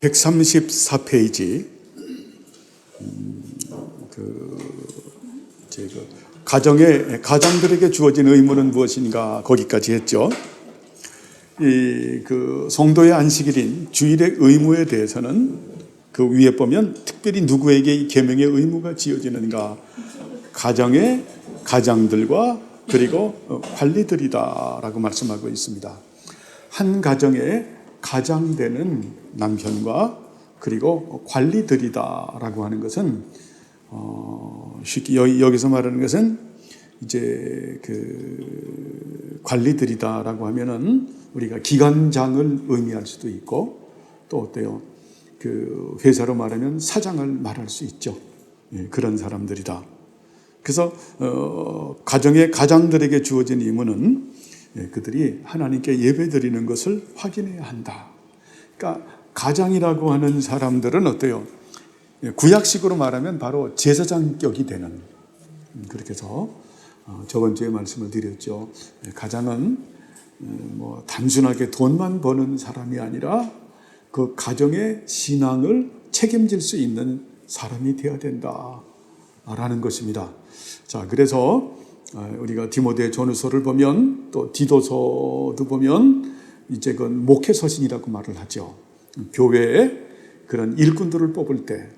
134페이지 가장들에게 주어진 의무는 무엇인가 거기까지 했죠. 성도의 안식일인 주일의 의무에 대해서는 그 위에 보면 특별히 누구에게 이 계명의 의무가 지어지는가, 가정의 가장들과 그리고 관리들이다라고 말씀하고 있습니다. 한 가정의 가장되는 남편과 그리고 관리들이다라고 하는 것은 쉽게 여기서 말하는 것은 이제 관리들이다라고 하면은 우리가 기관장을 의미할 수도 있고 또 어때요? 회사로 말하면 사장을 말할 수 있죠. 그런 사람들이다. 그래서 가정의 가장들에게 주어진 임무는 그들이 하나님께 예배드리는 것을 확인해야 한다. 그러니까 가장이라고 하는 사람들은 어때요? 구약식으로 말하면 바로 제사장격이 되는, 그렇게 해서 저번 주에 말씀을 드렸죠. 가장은 단순하게 돈만 버는 사람이 아니라 그 가정의 신앙을 책임질 수 있는 사람이 되어야 된다라는 것입니다. 자, 그래서 우리가 디모데 전후서를 보면 또 디도서도 보면 이제 그건 목회 서신이라고 말을 하죠. 교회에 그런 일꾼들을 뽑을 때,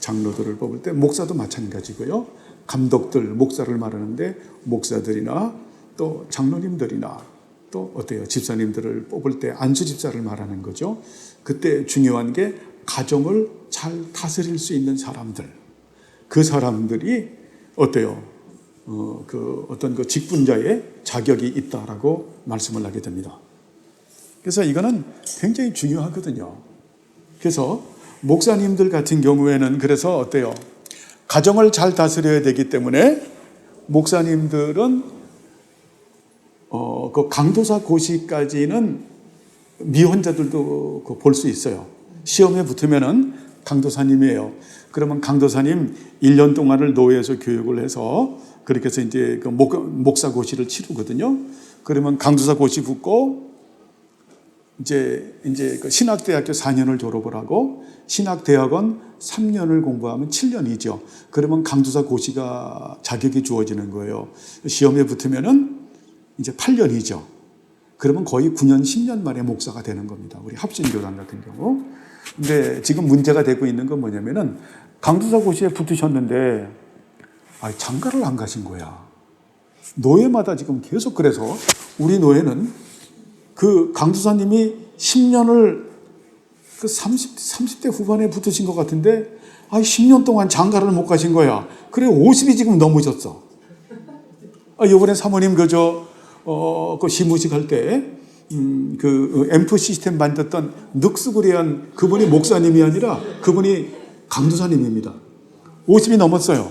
장로들을 뽑을 때, 목사도 마찬가지고요. 감독들, 목사를 말하는데 목사들이나 또 장로님들이나 또 어때요? 집사님들을 뽑을 때 안수 집사를 말하는 거죠. 그때 중요한 게 가정을 잘 다스릴 수 있는 사람들. 그 사람들이 어때요? 어떤 그 직분자의 자격이 있다라고 말씀을 하게 됩니다. 그래서 이거는 굉장히 중요하거든요. 그래서 목사님들 같은 경우에는 그래서 어때요? 가정을 잘 다스려야 되기 때문에 목사님들은 그 강도사 고시까지는 미혼자들도 볼 수 있어요. 시험에 붙으면은 강도사님이에요. 그러면 강도사님 1년 동안을 노예에서 교육을 해서 그렇게 해서 이제 그 목사 고시를 치르거든요. 그러면 강도사 고시 붙고 이제 그 신학대학교 4년을 졸업을 하고 신학대학원 3년을 공부하면 7년이죠. 그러면 강도사 고시가 자격이 주어지는 거예요. 시험에 붙으면은 이제 8년이죠. 그러면 거의 9년, 10년 만에 목사가 되는 겁니다. 우리 합신교단 같은 경우. 근데 지금 문제가 되고 있는 건 뭐냐면은 강도사 고시에 붙으셨는데 장가를 안 가신 거야. 노예마다 지금 계속 그래서 우리 노예는 그 강도사님이 10년을 그 30대 후반에 붙으신 것 같은데 10년 동안 장가를 못 가신 거야. 그래 50이 지금 넘으셨어. 이번에 사모님 그 시무식 할 때 그 앰프 시스템 만졌던 늑스구리한 그분이 목사님이 아니라 그분이 강도사님입니다. 50이 넘었어요.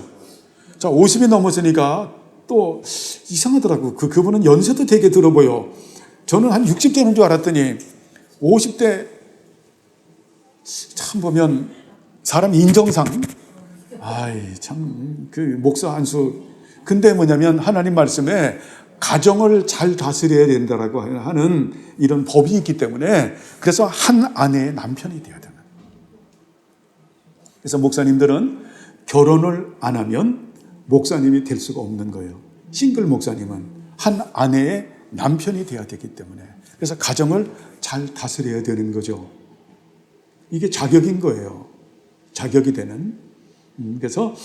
자, 50이 넘었으니까 또 이상하더라고. 그분은 연세도 되게 들어 보여. 저는 한 60대는 줄 알았더니 50대 참 보면 사람 인정상 참 목사 안수. 근데 뭐냐면 하나님 말씀에 가정을 잘 다스려야 된다라고 하는 이런 법이 있기 때문에 그래서 한 아내의 남편이 되어야 되는. 그래서 목사님들은 결혼을 안 하면 목사님이 될 수가 없는 거예요. 싱글 목사님은 한 아내의 남편이 되어야 되기 때문에 그래서 가정을 잘 다스려야 되는 거죠. 이게 자격인 거예요. 자격이 되는. 그래서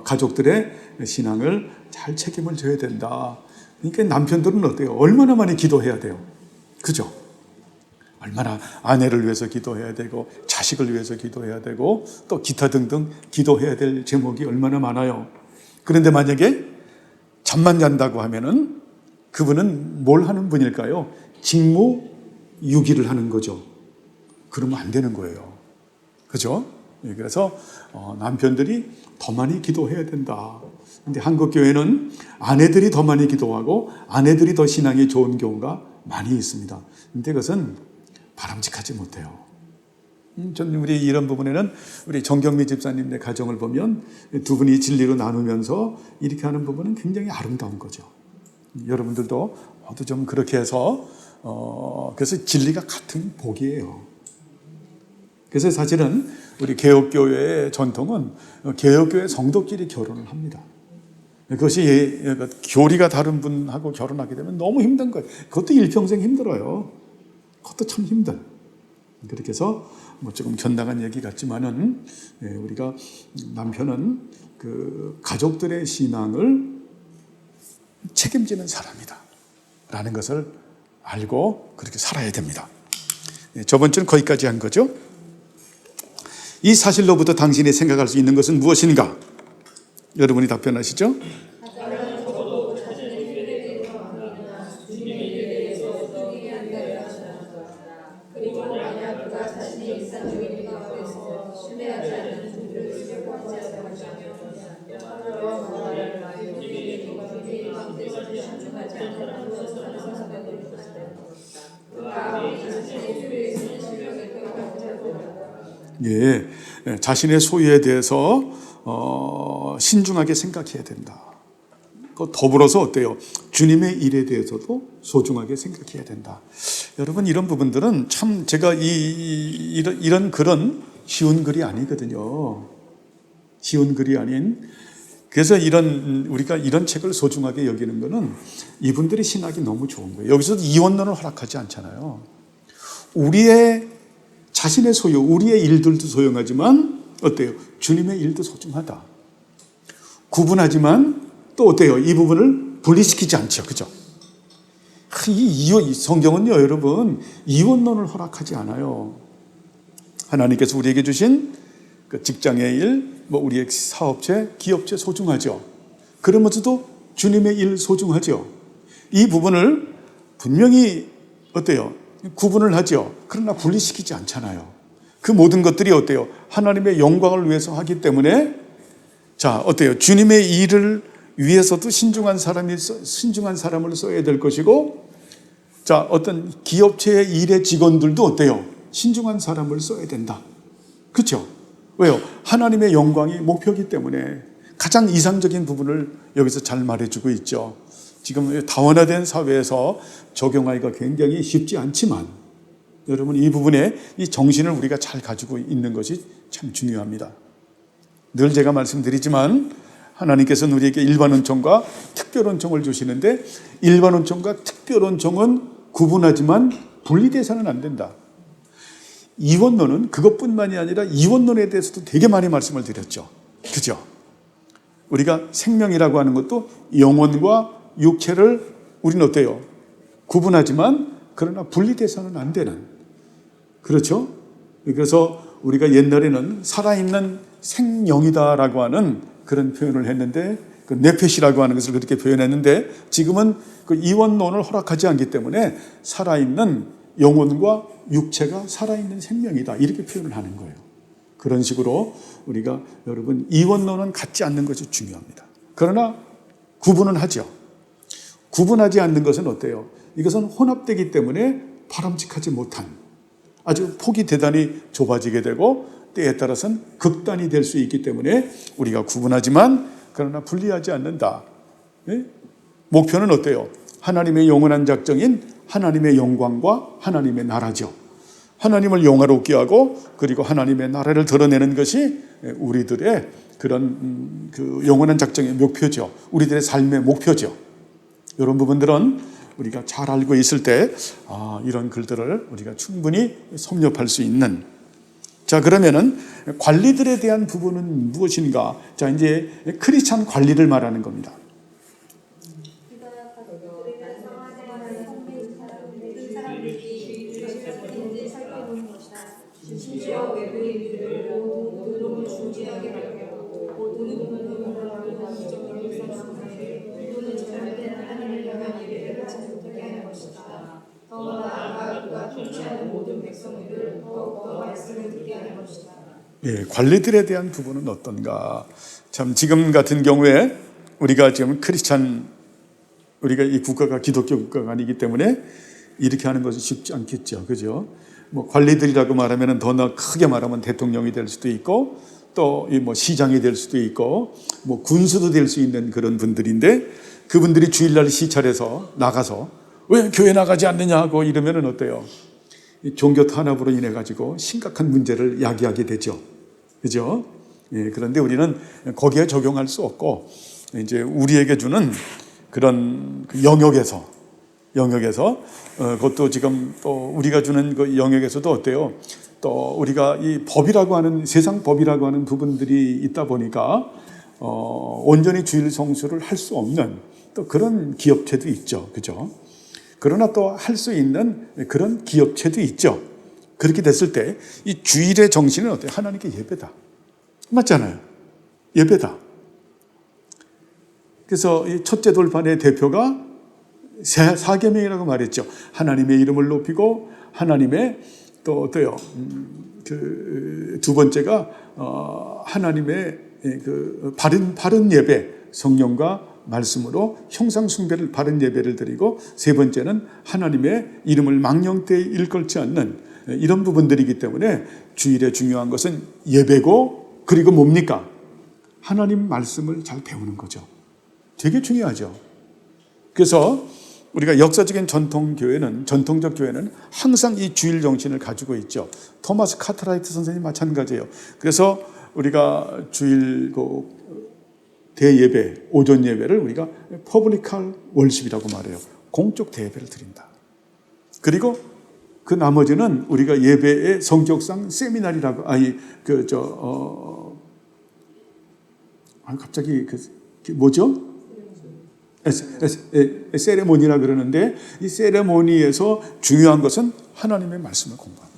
가족들의 신앙을 잘 책임을 져야 된다. 그러니까 남편들은 어때요? 얼마나 많이 기도해야 돼요. 그죠? 얼마나 아내를 위해서 기도해야 되고 자식을 위해서 기도해야 되고 또 기타 등등 기도해야 될 제목이 얼마나 많아요. 그런데 만약에 잠만 잔다고 하면은 그분은 뭘 하는 분일까요? 직무유기를 하는 거죠. 그러면 안 되는 거예요. 그죠? 그래서 남편들이 더 많이 기도해야 된다. 근데 한국 교회는 아내들이 더 많이 기도하고 아내들이 더 신앙이 좋은 경우가 많이 있습니다. 근데 그것은 바람직하지 못해요. 저는 우리 이런 부분에는 우리 정경미 집사님의 가정을 보면 두 분이 진리로 나누면서 이렇게 하는 부분은 굉장히 아름다운 거죠. 여러분들도 모두 좀 그렇게 해서 그래서 진리가 같은 복이에요. 그래서 사실은 우리 개혁교회의 전통은 개혁교회 성도끼리 결혼을 합니다. 그것이 교리가 다른 분하고 결혼하게 되면 너무 힘든 거예요. 그것도 일평생 힘들어요. 그것도 참 힘든. 그렇게 해서 뭐 조금 견당한 얘기 같지만은 우리가 남편은 그 가족들의 신앙을 책임지는 사람이다 라는 것을 알고 그렇게 살아야 됩니다. 저번 주는 거기까지 한 거죠. 이 사실로부터 당신이 생각할 수 있는 것은 무엇인가? 여러분이 답변하시죠? 예, 자신의 소유에 대해서 신중하게 생각해야 된다. 더불어서 어때요? 주님의 일에 대해서도 소중하게 생각해야 된다. 여러분, 이런 부분들은 참 제가 이런 글은 쉬운 글이 아니거든요. 쉬운 글이 아닌. 그래서 우리가 이런 책을 소중하게 여기는 거는 이분들의 신학이 너무 좋은 거예요. 여기서도 이원론을 허락하지 않잖아요. 우리의 자신의 소유, 우리의 일들도 소중하지만 어때요? 주님의 일도 소중하다. 구분하지만 또 어때요? 이 부분을 분리시키지 않죠. 그죠? 이 성경은요, 여러분, 이원론을 허락하지 않아요. 하나님께서 우리에게 주신 그 직장의 일, 뭐 우리의 사업체, 기업체 소중하죠. 그러면서도 주님의 일 소중하죠. 이 부분을 분명히 어때요? 구분을 하죠. 그러나 분리시키지 않잖아요. 그 모든 것들이 어때요? 하나님의 영광을 위해서 하기 때문에 자, 어때요? 주님의 일을 위해서도 신중한 사람을 써야 될 것이고, 자, 어떤 기업체의 일의 직원들도 어때요? 신중한 사람을 써야 된다. 그렇죠? 왜요? 하나님의 영광이 목표이기 때문에 가장 이상적인 부분을 여기서 잘 말해주고 있죠. 지금 다원화된 사회에서 적용하기가 굉장히 쉽지 않지만 여러분, 이 부분에 이 정신을 우리가 잘 가지고 있는 것이 참 중요합니다. 늘 제가 말씀드리지만 하나님께서는 우리에게 일반 은총과 특별 은총을 주시는데 일반 은총과 특별 은총은 구분하지만 분리돼서는 안 된다. 이원론은 그것뿐만이 아니라 이원론에 대해서도 되게 많이 말씀을 드렸죠. 그죠? 우리가 생명이라고 하는 것도 영혼과 육체를 우리는 어때요? 구분하지만 그러나 분리돼서는 안 되는. 그렇죠? 그래서 우리가 옛날에는 살아있는 생명이다라고 하는 그런 표현을 했는데, 그 네페시라고 하는 것을 그렇게 표현했는데, 지금은 그 이원론을 허락하지 않기 때문에 살아있는 영혼과 육체가 살아있는 생명이다, 이렇게 표현을 하는 거예요. 그런 식으로 우리가 여러분 이원론은 갖지 않는 것이 중요합니다. 그러나 구분은 하죠. 구분하지 않는 것은 어때요? 이것은 혼합되기 때문에 바람직하지 못한, 아주 폭이 대단히 좁아지게 되고 때에 따라서는 극단이 될 수 있기 때문에 우리가 구분하지만 그러나 분리하지 않는다. 네? 목표는 어때요? 하나님의 영원한 작정인 하나님의 영광과 하나님의 나라죠. 하나님을 영화롭게 하고 그리고 하나님의 나라를 드러내는 것이 우리들의 그런 그 영원한 작정의 목표죠. 우리들의 삶의 목표죠. 이런 부분들은 우리가 잘 알고 있을 때 이런 글들을 우리가 충분히 섭렵할 수 있는. 자, 그러면은 관리들에 대한 부분은 무엇인가? 자, 이제 크리스찬 관리를 말하는 겁니다. 예, 관리들에 대한 부분은 어떤가? 참 지금 같은 경우에 우리가 지금 우리가 이 국가가 기독교 국가가 아니기 때문에 이렇게 하는 것은 쉽지 않겠죠, 그죠? 뭐 관리들이라고 말하면은 더 크게 말하면 대통령이 될 수도 있고 또 이 뭐 시장이 될 수도 있고 뭐 군수도 될 수 있는 그런 분들인데 그분들이 주일날 시찰해서 나가서 왜 교회 나가지 않느냐 하고 이러면은 어때요? 종교 탄압으로 인해 가지고 심각한 문제를 야기하게 되죠. 그죠? 예, 그런데 우리는 거기에 적용할 수 없고 이제 우리에게 주는 그런 그 영역에서 그것도 지금 또 우리가 주는 그 영역에서도 어때요? 또 우리가 이 법이라고 하는 세상 법이라고 하는 부분들이 있다 보니까 온전히 주일 성수를 할 수 없는 또 그런 기업체도 있죠. 그죠? 그러나 또 할 수 있는 그런 기업체도 있죠. 그렇게 됐을 때 이 주일의 정신은 어때요? 하나님께 예배다. 맞잖아요. 예배다. 그래서 이 첫째 돌판의 대표가 사계명이라고 말했죠. 하나님의 이름을 높이고 하나님의 또 어때요? 그 두 번째가 하나님의 그 바른 예배, 성령과 말씀으로 형상 숭배를 바른 예배를 드리고 세 번째는 하나님의 이름을 망령되이 일컬지 않는 이런 부분들이기 때문에 주일에 중요한 것은 예배고 그리고 뭡니까? 하나님 말씀을 잘 배우는 거죠. 되게 중요하죠. 그래서 우리가 역사적인 전통적 교회는 항상 이 주일 정신을 가지고 있죠. 토마스 카트라이트 선생님 마찬가지예요. 그래서 우리가 주일 대예배, 오전 예배를 우리가 퍼블리컬 월십이라고 말해요. 공적 대예배를 드린다. 그리고 그 나머지는 우리가 예배의 성격상 세미나리라고 갑자기 뭐죠? 세레모니라 그러는데 이 세레모니에서 중요한 것은 하나님의 말씀을 공부한다.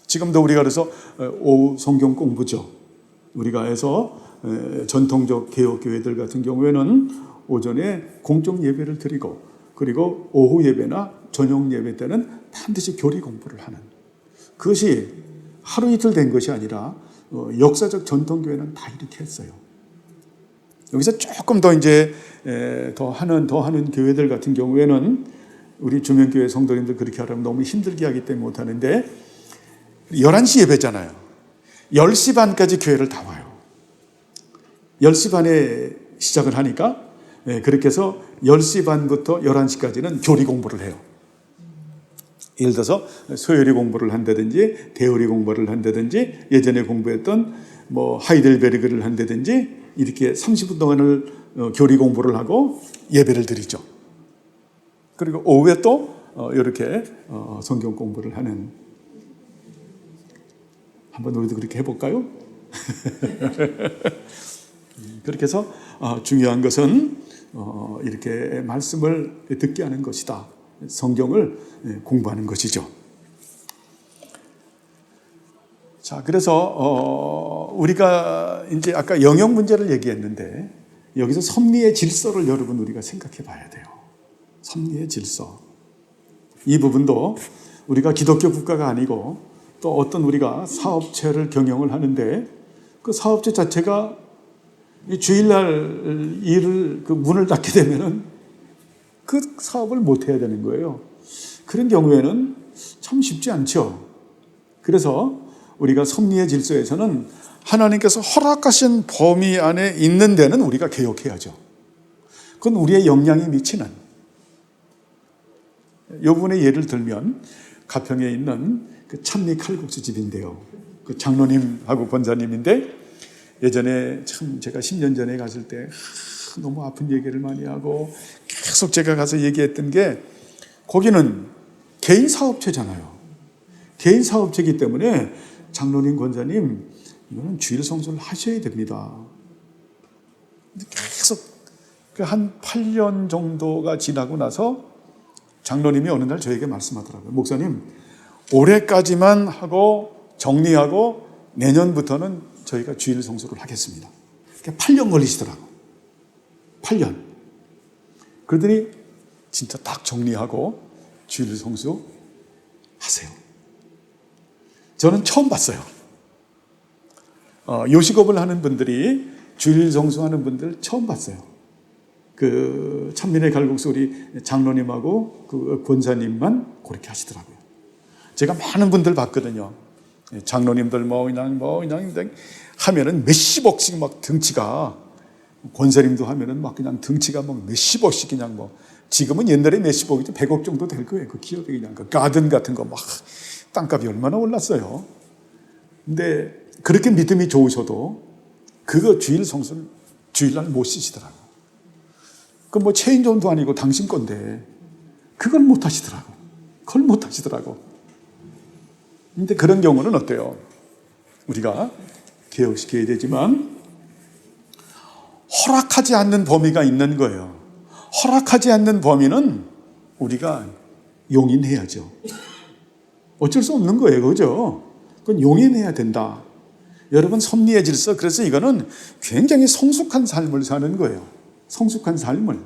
지금도 우리가 그래서 오후 성경 공부죠. 우리가 해서 전통적 개혁교회들 같은 경우에는 오전에 공적 예배를 드리고 그리고 오후 예배나 저녁 예배 때는 반드시 교리 공부를 하는 그것이 하루 이틀 된 것이 아니라 역사적 전통교회는 다 이렇게 했어요. 여기서 조금 더 이제 더 하는 교회들 같은 경우에는 우리 주명교회 성도님들 그렇게 하려면 너무 힘들게 하기 때문에 못하는데 11시 예배잖아요. 10시 반까지 교회를 다 와요. 10시 반에 시작을 하니까 그렇게 해서 10시 반부터 11시까지는 교리 공부를 해요. 예를 들어서 소요리 공부를 한다든지 대오리 공부를 한다든지 예전에 공부했던 뭐 하이델베르그를 한다든지 이렇게 30분 동안을 교리 공부를 하고 예배를 드리죠. 그리고 오후에 또 이렇게 성경 공부를 하는 한번 우리도 그렇게 해볼까요? 그렇게 해서 중요한 것은 이렇게 말씀을 듣게 하는 것이다. 성경을 공부하는 것이죠. 자, 그래서 우리가 이제 아까 영역 문제를 얘기했는데 여기서 섭리의 질서를 여러분 우리가 생각해 봐야 돼요. 섭리의 질서. 이 부분도 우리가 기독교 국가가 아니고 또 어떤 우리가 사업체를 경영을 하는데 그 사업체 자체가 주일날 일을 그 문을 닫게 되면은 그 사업을 못 해야 되는 거예요. 그런 경우에는 참 쉽지 않죠. 그래서 우리가 섭리의 질서에서는 하나님께서 허락하신 범위 안에 있는 데는 우리가 개혁해야죠. 그건 우리의 역량이 미치는. 이 부분에 예를 들면 가평에 있는 그 찬미 칼국수 집인데요. 그 장로님하고 권사님인데 예전에 참 제가 10년 전에 갔을 때 너무 아픈 얘기를 많이 하고 계속 제가 가서 얘기했던 게 거기는 개인 사업체잖아요. 개인 사업체이기 때문에 장로님, 권사님 이거는 주일 성수를 하셔야 됩니다. 계속 한 8년 정도가 지나고 나서 장로님이 어느 날 저에게 말씀하더라고요. 목사님, 올해까지만 하고 정리하고 내년부터는 저희가 주일 성수를 하겠습니다. 8년 걸리시더라고. 8년. 그러더니 진짜 딱 정리하고 주일 성수 하세요. 저는 처음 봤어요. 요식업을 하는 분들이 주일 성수하는 분들 처음 봤어요. 그 찬민의 갈국수 우리 장로님하고 그 권사님만 그렇게 하시더라고요. 제가 많은 분들 봤거든요. 장로님들 그냥 하면은 몇십억씩 막 등치가, 권사님도 하면은 막 그냥 등치가 막 몇십억씩 그냥 뭐 지금은 옛날에 몇십억이죠. 100억 정도 될 거예요. 그 기업이 그냥 그 가든 같은 거 막 땅값이 얼마나 올랐어요. 근데 그렇게 믿음이 좋으셔도 그거 주일 성수를 주일날 못 쓰시더라고. 그 뭐 체인점도 아니고 당신 건데 그걸 못 하시더라고. 그걸 못 하시더라고. 근데 그런 경우는 어때요? 우리가 개혁시켜야 되지만 허락하지 않는 범위가 있는 거예요. 허락하지 않는 범위는 우리가 용인해야죠. 어쩔 수 없는 거예요. 그죠? 그건 용인해야 된다. 여러분, 섭리의 질서, 그래서 이거는 굉장히 성숙한 삶을 사는 거예요. 성숙한 삶을.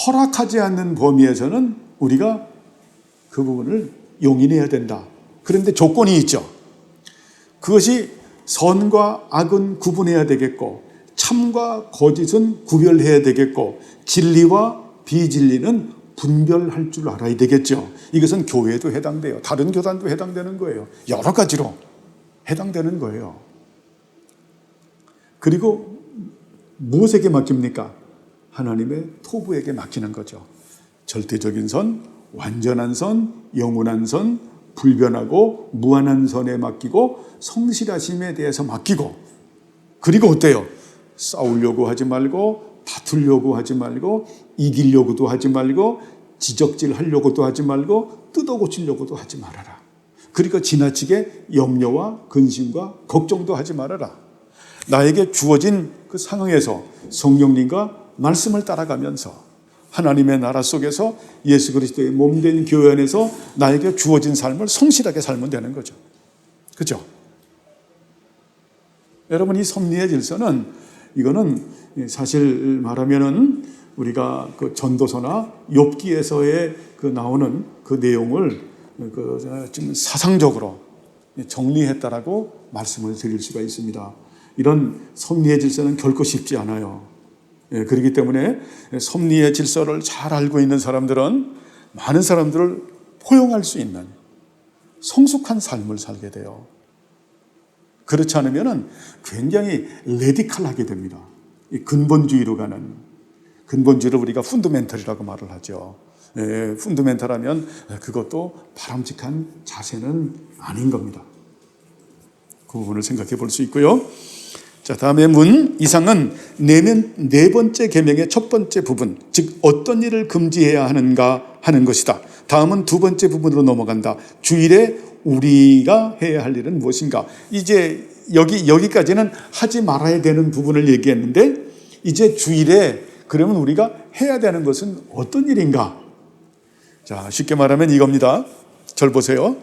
허락하지 않는 범위에서는 우리가 그 부분을 용인해야 된다. 그런데 조건이 있죠. 그것이 선과 악은 구분해야 되겠고, 참과 거짓은 구별해야 되겠고, 진리와 비진리는 분별할 줄 알아야 되겠죠. 이것은 교회도 해당돼요. 다른 교단도 해당되는 거예요. 여러 가지로 해당되는 거예요. 그리고 무엇에게 맡깁니까? 하나님의 토부에게 맡기는 거죠. 절대적인 선, 완전한 선, 영원한 선, 불변하고 무한한 선에 맡기고 성실하심에 대해서 맡기고, 그리고 어때요? 싸우려고 하지 말고, 다투려고 하지 말고, 이기려고도 하지 말고, 지적질 하려고도 하지 말고, 뜯어고치려고도 하지 말아라. 그리고 지나치게 염려와 근심과 걱정도 하지 말아라. 나에게 주어진 그 상황에서 성령님과 말씀을 따라가면서 하나님의 나라 속에서 예수 그리스도의 몸된 교회 안에서 나에게 주어진 삶을 성실하게 살면 되는 거죠. 그렇죠? 여러분, 이 섭리의 질서는, 이거는 사실 말하면은 우리가 그 전도서나 욥기에서의 그 나오는 그 내용을 좀 사상적으로 정리했다라고 말씀을 드릴 수가 있습니다. 이런 섭리의 질서는 결코 쉽지 않아요. 그렇기 때문에 섭리의 질서를 잘 알고 있는 사람들은 많은 사람들을 포용할 수 있는 성숙한 삶을 살게 돼요. 그렇지 않으면 굉장히 레디칼하게 됩니다. 이 근본주의로 가는, 근본주의를 우리가 펀더멘털이라고 말을 하죠. 펀더멘털하면 그것도 바람직한 자세는 아닌 겁니다. 그 부분을 생각해 볼 수 있고요. 자, 다음에 문 이상은 네 번째 계명의 첫 번째 부분, 즉 어떤 일을 금지해야 하는가 하는 것이다. 다음은 두 번째 부분으로 넘어간다. 주일에 우리가 해야 할 일은 무엇인가. 이제 여기까지는 하지 말아야 되는 부분을 얘기했는데, 이제 주일에 그러면 우리가 해야 되는 것은 어떤 일인가. 자, 쉽게 말하면 이겁니다. 절 보세요.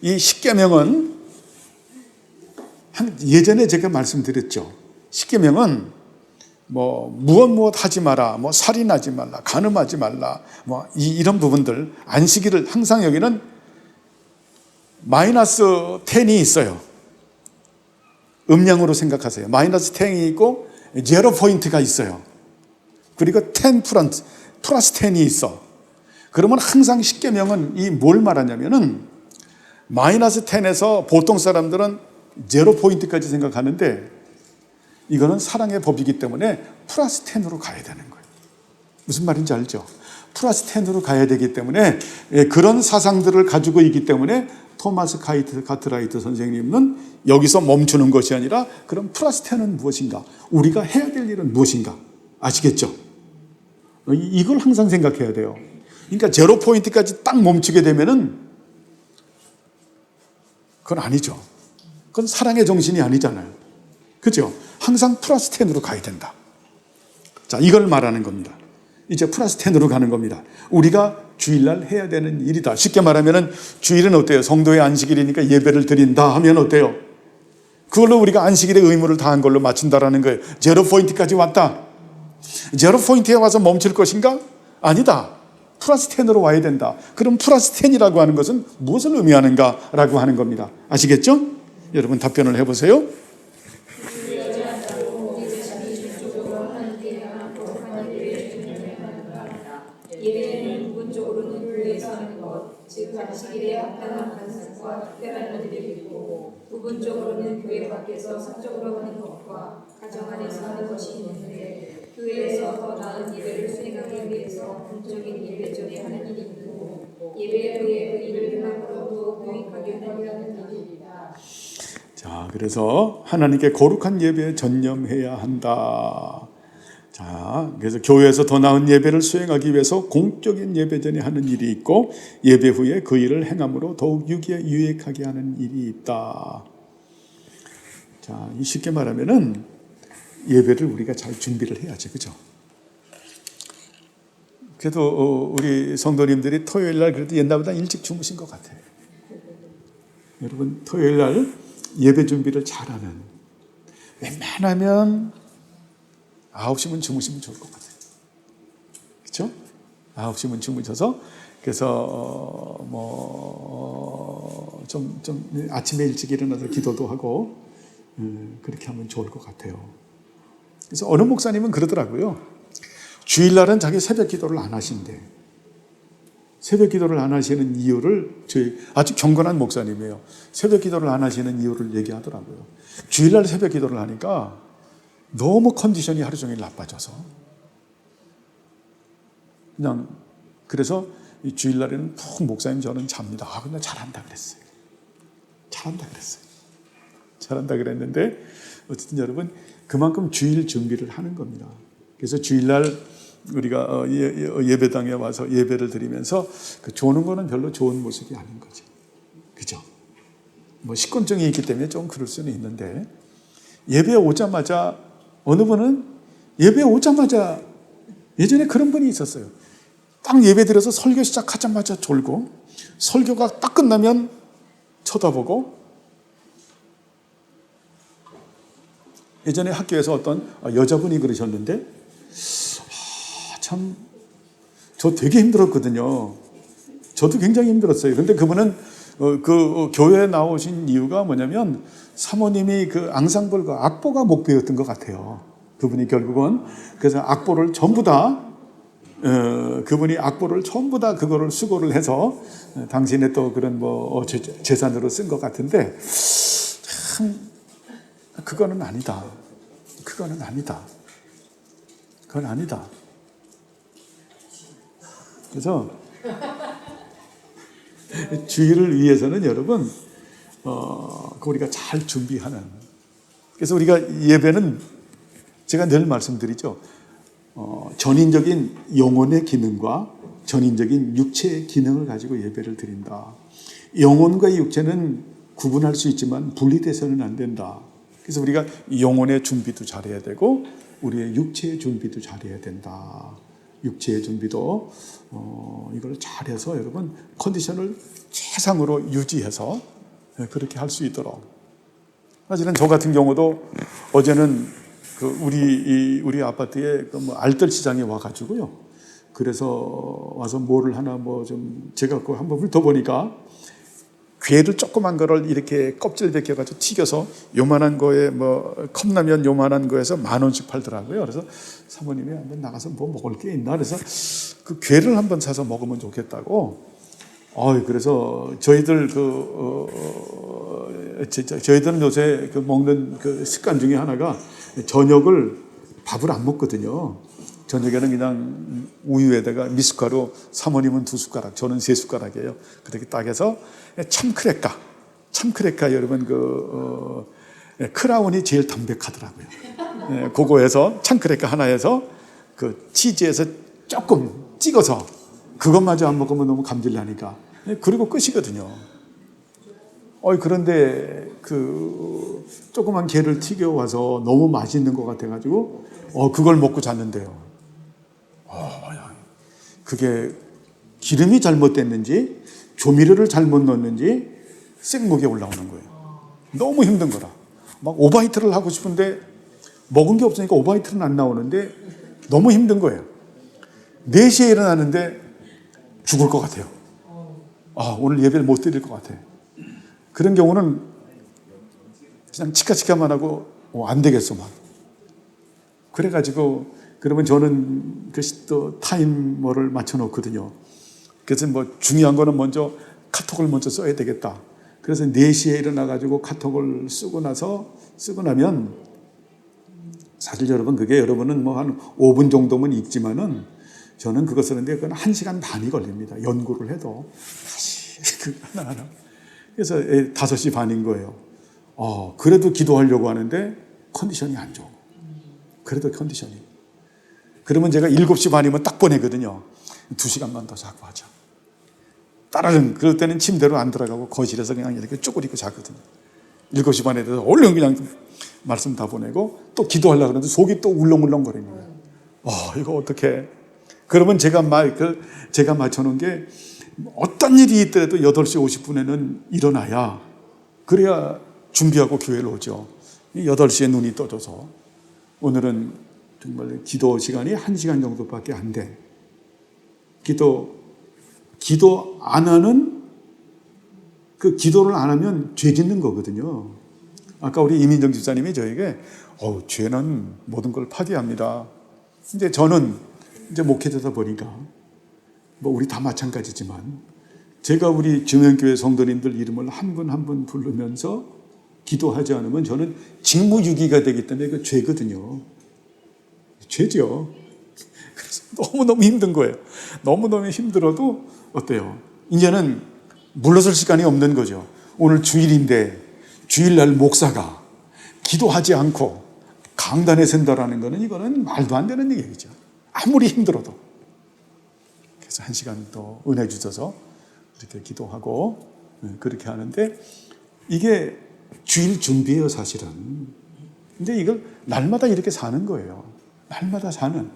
이 십계명은 예전에 제가 말씀드렸죠. 십계명은 무엇 하지 마라, 살인하지 말라, 간음하지 말라, 이런 부분들, 안식일을 항상 여기는 마이너스 10이 있어요. 음량으로 생각하세요. 마이너스 10이 있고 제로 포인트가 있어요. 그리고 10 플러스 10이 있어. 그러면 항상 십계명은 이 뭘 말하냐면은 마이너스 10에서 보통 사람들은 제로 포인트까지 생각하는데, 이거는 사랑의 법이기 때문에 플러스 10으로 가야 되는 거예요. 무슨 말인지 알죠? 플러스 10으로 가야 되기 때문에 그런 사상들을 가지고 있기 때문에 토마스 카트라이트 선생님은 여기서 멈추는 것이 아니라 그럼 플러스 10은 무엇인가? 우리가 해야 될 일은 무엇인가? 아시겠죠? 이걸 항상 생각해야 돼요. 그러니까 제로 포인트까지 딱 멈추게 되면은 그건 아니죠. 그건 사랑의 정신이 아니잖아요. 그죠? 항상 플러스 10으로 가야 된다. 자, 이걸 말하는 겁니다. 이제 플러스 10으로 가는 겁니다. 우리가 주일날 해야 되는 일이다. 쉽게 말하면 주일은 어때요? 성도의 안식일이니까 예배를 드린다 하면 어때요? 그걸로 우리가 안식일의 의무를 다한 걸로 마친다라는 거예요. 제로 포인트까지 왔다. 제로 포인트에 와서 멈출 것인가? 아니다. 플러스 10으로 와야 된다. 그럼 플러스 10이라고 하는 것은 무엇을 의미하는가라고 하는 겁니다. 아시겠죠? 여러분 답변을 해보세요. 예배는 부분적으로는 교회에서 하는 것, 즉 안식일에 합당한 반삭과 특별한 일들이 있고, 부분적으로는 교회 밖에서 사적으로 하는 것과 가정 안에서 하는 것이 있는데, 교회에서 더 나은 예배를 수행하기 위해서 본적인 예배 전에 하는 일이 있고 예배 후에 그 일을 행함으로 더욱 유익하게 하려는 일이다. 자, 그래서 하나님께 거룩한 예배에 전념해야 한다. 자, 그래서 교회에서 더 나은 예배를 수행하기 위해서 공적인 예배 전에 하는 일이 있고 예배 후에 그 일을 행함으로 더욱 유익하게 하는 일이 있다. 자, 쉽게 말하면은 예배를 우리가 잘 준비를 해야지, 그죠? 그래도 우리 성도님들이 토요일 날 그래도 옛날보다 일찍 주무신 것 같아요. 여러분 토요일 날 예배 준비를 잘하는, 웬만하면 9시면 주무시면 좋을 것 같아요. 그렇죠? 9시면 주무셔서 그래서 좀 아침에 일찍 일어나서 기도도 하고 그렇게 하면 좋을 것 같아요. 그래서 어느 목사님은 그러더라고요. 주일날은 자기 새벽 기도를 안 하신대. 새벽 기도를 안 하시는 이유를, 저희 아주 경건한 목사님이에요. 새벽 기도를 안 하시는 이유를 얘기하더라고요. 주일날 새벽 기도를 하니까 너무 컨디션이 하루 종일 나빠져서 그냥, 그래서 이 주일날에는 푹 목사님 저는 잡니다. 근데 잘한다 그랬어요. 잘한다 그랬는데 어쨌든 여러분 그만큼 주일 준비를 하는 겁니다. 그래서 주일날 우리가 예배당에 와서 예배를 드리면서 그 조는 거는 별로 좋은 모습이 아닌 거지. 그죠? 식곤증이 있기 때문에 좀 그럴 수는 있는데, 예배에 오자마자 어느 분은 예배에 오자마자, 예전에 그런 분이 있었어요. 딱 예배 드려서 설교 시작하자마자 졸고 설교가 딱 끝나면 쳐다보고, 예전에 학교에서 어떤 여자분이 그러셨는데 참 저 되게 힘들었거든요. 저도 굉장히 힘들었어요. 그런데 그분은 그 교회에 나오신 이유가 뭐냐면 사모님이 그 앙상블과 악보가 목표였던 것 같아요. 그분이 결국은 그래서 악보를 전부 다 그분이 악보를 전부 다 그거를 수고를 해서 당신의 또 그런 재산으로 쓴 것 같은데, 참 그건 아니다. 그래서 주일을 위해서는 여러분 우리가 잘 준비하는, 그래서 우리가 예배는 제가 늘 말씀드리죠. 전인적인 영혼의 기능과 전인적인 육체의 기능을 가지고 예배를 드린다. 영혼과 육체는 구분할 수 있지만 분리돼서는 안 된다. 그래서 우리가 영혼의 준비도 잘해야 되고 우리의 육체의 준비도 잘해야 된다. 육체의 준비도 이걸 잘해서 여러분 컨디션을 최상으로 유지해서 그렇게 할 수 있도록. 사실은 저 같은 경우도 어제는 우리 아파트에 알뜰 시장에 와가지고요. 그래서 와서 뭐를 하나 좀 제가 한번 훑어보니까 괴를 조그만 거를 이렇게 껍질 벗겨가지고 튀겨서 요만한 거에 컵라면 요만한 거에서 10,000원씩 팔더라고요. 그래서 사모님이 한번 나가서 뭐 먹을 게 있나 그래서 그 괴를 한번 사서 먹으면 좋겠다고. 그래서 저희들 저희들은 요새 먹는 습관 중에 하나가 저녁을 밥을 안 먹거든요. 저녁에는 그냥 우유에다가 미숫가루, 사모님은 2숟가락, 저는 3숟가락이에요. 그렇게 딱 해서 참크레카 여러분 크라운이 제일 담백하더라고요. 그거 해서 참크레카 하나 해서 치즈에서 조금 찍어서 그것마저 안 먹으면 너무 감질나니까 그리고 끝이거든요. 그런데 조그만 게를 튀겨 와서 너무 맛있는 것 같아가지고 그걸 먹고 잤는데요. 그게 기름이 잘못됐는지 조미료를 잘못 넣었는지 생목에 올라오는 거예요. 너무 힘든 거라. 막 오바이트를 하고 싶은데 먹은 게 없으니까 오바이트는 안 나오는데 너무 힘든 거예요. 4시에 일어나는데 죽을 것 같아요. 오늘 예배를 못 드릴 것 같아요. 그런 경우는 그냥 치카치카만 하고 안 되겠어 막. 그래가지고 그러면 저는 또 타이머를 맞춰놓거든요. 그래서 중요한 거는 먼저 카톡을 먼저 써야 되겠다. 그래서 4시에 일어나가지고 카톡을 쓰고 나면 사실 여러분 그게 여러분은 뭐 한 5분 정도면 읽지만은 저는 그거 쓰는데 그건 1시간 반이 걸립니다. 연구를 해도 다시 그 하나하나. 그래서 5시 반인 거예요. 그래도 기도하려고 하는데 컨디션이 안 좋고. 그래도 컨디션이. 그러면 제가 7시 반이면 딱 보내거든요. 2시간만 더 자고 하자. 딸은 그럴 때는 침대로 안 들어가고 거실에서 그냥 이렇게 쪼그리고 자거든요. 7시 반에 돼서 얼른 그냥 말씀 다 보내고 또 기도하려고 하는데 속이 또 울렁울렁거리는 거예요. 이거 어떡해. 그러면 제가 맞춰놓은 게 어떤 일이 있더라도 8시 50분에는 일어나야 그래야 준비하고 교회를 오죠. 8시에 눈이 떠져서 오늘은 정말 기도 시간이 1시간 정도밖에 안 돼. 기도 안 하는 그 기도를 안 하면 죄 짓는 거거든요. 아까 우리 이민정 집사님이 저에게 죄는 모든 걸 파괴합니다. 근데 저는 이제 목회자다 보니까 뭐 우리 다 마찬가지지만 제가 우리 주명교회 성도님들 이름을 한 분 한 분 부르면서 기도하지 않으면 저는 직무유기가 되기 때문에 그 죄거든요. 죄죠. 그래서 너무너무 힘든 거예요. 너무너무 힘들어도 어때요? 이제는 물러설 시간이 없는 거죠. 오늘 주일인데 주일날 목사가 기도하지 않고 강단에 선다라는 거는 이거는 말도 안 되는 얘기죠. 아무리 힘들어도. 그래서 1시간 또 은혜 주셔서 이렇게 기도하고 그렇게 하는데 이게 주일 준비예요, 사실은. 근데 이걸 날마다 이렇게 사는 거예요. 날마다 사는.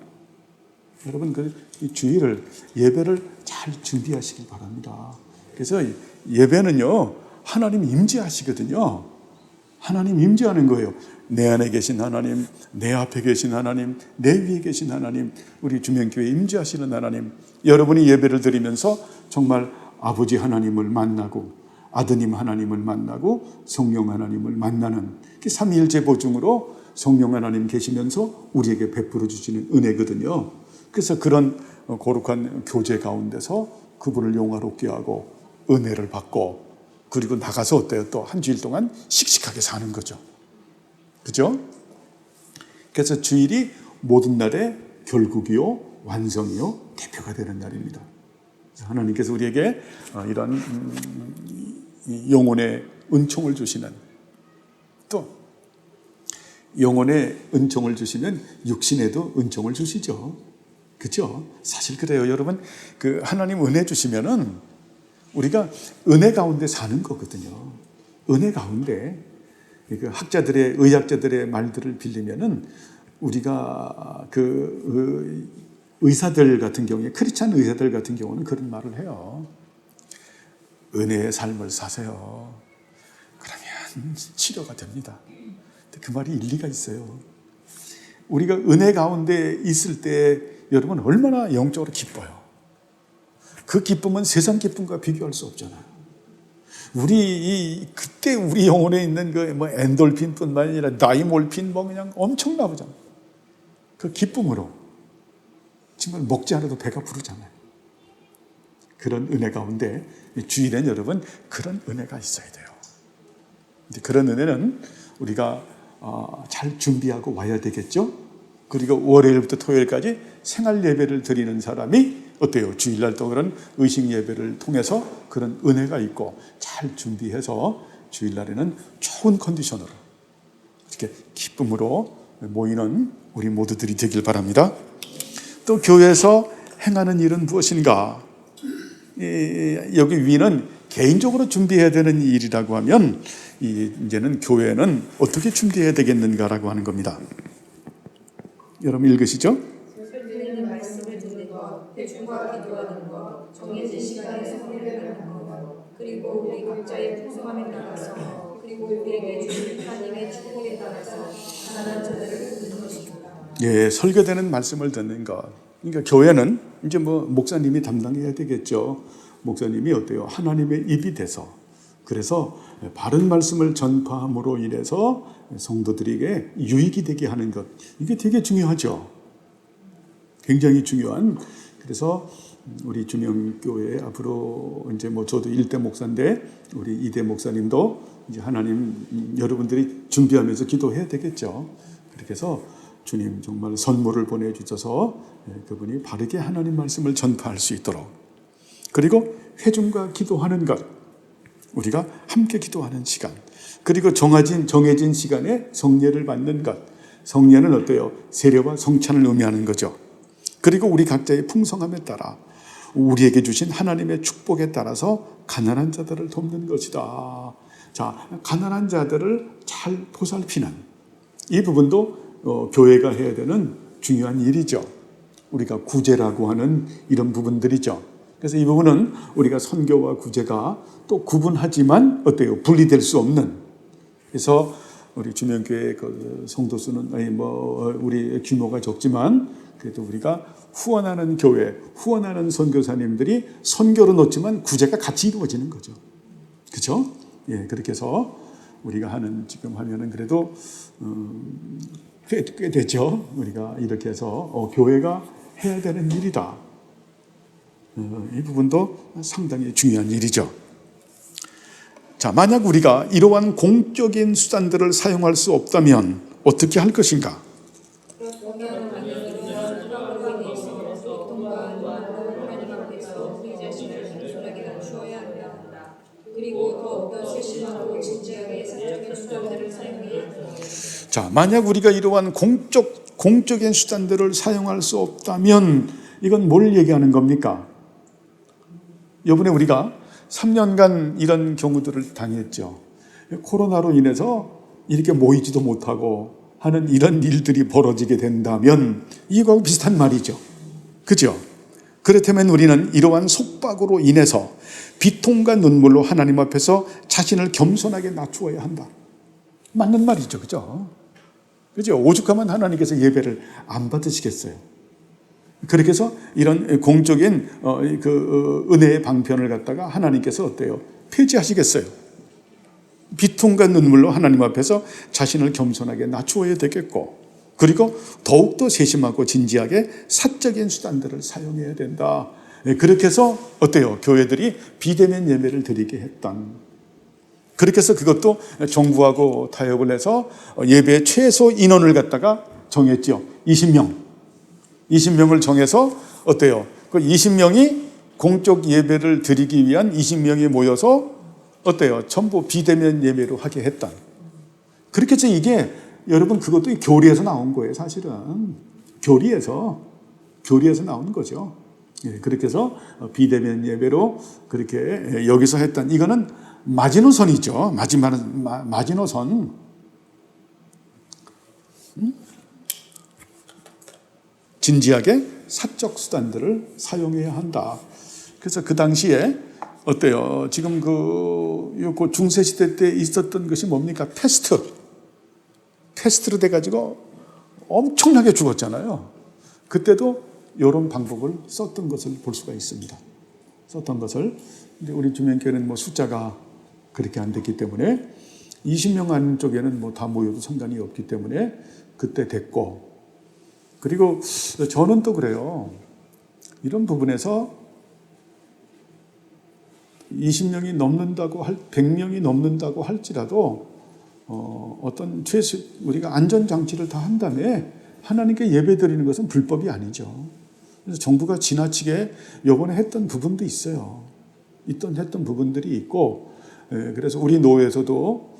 여러분 이 주일을 예배를 잘 준비하시길 바랍니다. 그래서 예배는요 하나님 임재하시거든요. 하나님 임재하는 거예요. 내 안에 계신 하나님, 내 앞에 계신 하나님, 내 위에 계신 하나님, 우리 주명교회 임재하시는 하나님. 여러분이 예배를 드리면서 정말 아버지 하나님을 만나고 아드님 하나님을 만나고 성령 하나님을 만나는 삼위일체 보증으로 성령 하나님 계시면서 우리에게 베풀어 주시는 은혜거든요. 그래서 그런 거룩한 교제 가운데서 그분을 영화롭게 하고 은혜를 받고 그리고 나가서 어때요? 또 한 주일 동안 씩씩하게 사는 거죠. 그죠? 그래서 주일이 모든 날의 결국이요, 완성이요, 대표가 되는 날입니다. 하나님께서 우리에게 이런 영혼의 은총을 주시는 또 영혼의 은총을 주시면 육신에도 은총을 주시죠. 그렇죠? 사실 그래요. 여러분 그 하나님 은혜 주시면은 우리가 은혜 가운데 사는 거거든요. 은혜 가운데 그 학자들의 의학자들의 말들을 빌리면은 우리가 그 의사들 같은 경우에 크리스찬 의사들 같은 경우는 그런 말을 해요. 은혜의 삶을 사세요. 그러면 치료가 됩니다. 그 말이 일리가 있어요. 우리가 은혜 가운데 있을 때 여러분 얼마나 영적으로 기뻐요. 그 기쁨은 세상 기쁨과 비교할 수 없잖아요. 그때 우리 영혼에 있는 그 뭐 엔돌핀뿐만 아니라 다이몰핀 뭐 그냥 엄청나잖아요. 그 기쁨으로 정말 먹지 않아도 배가 부르잖아요. 그런 은혜 가운데 주일엔 여러분 그런 은혜가 있어야 돼요. 그런 은혜는 우리가 잘 준비하고 와야 되겠죠. 그리고 월요일부터 토요일까지 생활 예배를 드리는 사람이 어때요? 주일날 또 그런 의식 예배를 통해서 그런 은혜가 있고 잘 준비해서 주일날에는 좋은 컨디션으로 이렇게 기쁨으로 모이는 우리 모두들이 되길 바랍니다. 또 교회에서 행하는 일은 무엇인가? 여기 위는 개인적으로 준비해야 되는 일이라고 하면 이제는 교회는 어떻게 준비해야 되겠는가라고 하는 겁니다. 여러분 읽으시죠? 설득되는 말씀을 듣는 것, 대중과 기도하는 것, 정해진 시간에 성례를 하는 것, 그리고 우리 각자의 풍성함에 따라서 그리고 우리에게 주신 하나님의 축복에 따라서 가난한 자들을 돕는 것입니다. 예, 설교되는 말씀을 듣는 것. 그러니까 교회는 이제 뭐 목사님이 담당해야 되겠죠. 목사님이 어때요? 하나님의 입이 돼서 그래서 바른 말씀을 전파함으로 인해서 성도들에게 유익이 되게 하는 것. 이게 되게 중요하죠. 굉장히 중요한. 그래서 우리 주명교회 앞으로 이제 뭐 저도 1대 목사인데 우리 2대 목사님도 이제 하나님 여러분들이 준비하면서 기도해야 되겠죠. 그렇게 해서 주님 정말 선물을 보내주셔서 그분이 바르게 하나님 말씀을 전파할 수 있도록, 그리고 회중과 기도하는 것, 우리가 함께 기도하는 시간, 그리고 정해진 시간에 성례를 받는 것. 성례는 어때요? 세례와 성찬을 의미하는 거죠. 그리고 우리 각자의 풍성함에 따라 우리에게 주신 하나님의 축복에 따라서 가난한 자들을 돕는 것이다. 자, 가난한 자들을 잘 보살피는 이 부분도 교회가 해야 되는 중요한 일이죠. 우리가 구제라고 하는 이런 부분들이죠. 그래서 이 부분은 우리가 선교와 구제가 또 구분하지만 어때요? 분리될 수 없는. 그래서 우리 주명교회 그 성도 수는 우리 규모가 적지만 그래도 우리가 후원하는 교회, 후원하는 선교사님들이 선교로 놓지만 구제가 같이 이루어지는 거죠. 그렇죠? 예, 그렇게 해서 우리가 지금 하면은 그래도 꽤 되죠. 우리가 이렇게 해서 교회가 해야 되는 일이다. 이 부분도 상당히 중요한 일이죠. 자, 만약 우리가 이러한 공적인 수단들을 사용할 수 없다면 어떻게 할 것인가? 자, 만약 우리가 이러한 공적인 수단들을 사용할 수 없다면 이건 뭘 얘기하는 겁니까? 이번에 우리가 3년간 이런 경우들을 당했죠. 코로나로 인해서 이렇게 모이지도 못하고 하는 이런 일들이 벌어지게 된다면 이거하고 비슷한 말이죠. 그죠? 그렇다면 우리는 이러한 속박으로 인해서 비통과 눈물로 하나님 앞에서 자신을 겸손하게 낮추어야 한다. 맞는 말이죠. 그죠? 그죠? 오죽하면 하나님께서 예배를 안 받으시겠어요. 그렇게 해서 이런 공적인 은혜의 방편을 갖다가 하나님께서 어때요? 폐지하시겠어요. 비통과 눈물로 하나님 앞에서 자신을 겸손하게 낮추어야 되겠고, 그리고 더욱더 세심하고 진지하게 사적인 수단들을 사용해야 된다. 그렇게 해서 어때요? 교회들이 비대면 예배를 드리게 했던, 그렇게 해서 그것도 정부하고 타협을 해서 예배의 최소 인원을 갖다가 정했죠. 20명을 정해서 어때요? 그 20명이 공적 예배를 드리기 위한 20명이 모여서 어때요? 전부 비대면 예배로 하게 했던. 그렇게 해서 이게 여러분 그것도 교리에서 나온 거예요. 사실은 교리에서 나온 거죠. 그렇게 해서 비대면 예배로 그렇게 여기서 했던, 이거는 마지노선이죠. 마지노선. 진지하게 사적 수단들을 사용해야 한다. 그래서 그 당시에 어때요? 지금 그 중세시대 때 있었던 것이 뭡니까? 패스트로 돼가지고 엄청나게 죽었잖아요. 그때도 이런 방법을 썼던 것을 볼 수가 있습니다. 근데 우리 주명교회는 숫자가 그렇게 안 됐기 때문에 20명 안쪽에는 다 모여도 상관이 없기 때문에 그때 됐고, 그리고 저는 또 그래요. 이런 부분에서 20명이 넘는다고 100명이 넘는다고 할지라도 어떤 우리가 안전장치를 다 한 다음에 하나님께 예배드리는 것은 불법이 아니죠. 그래서 정부가 지나치게 요번에 했던 부분도 있어요. 했던 부분들이 있고, 그래서 우리 노회에서도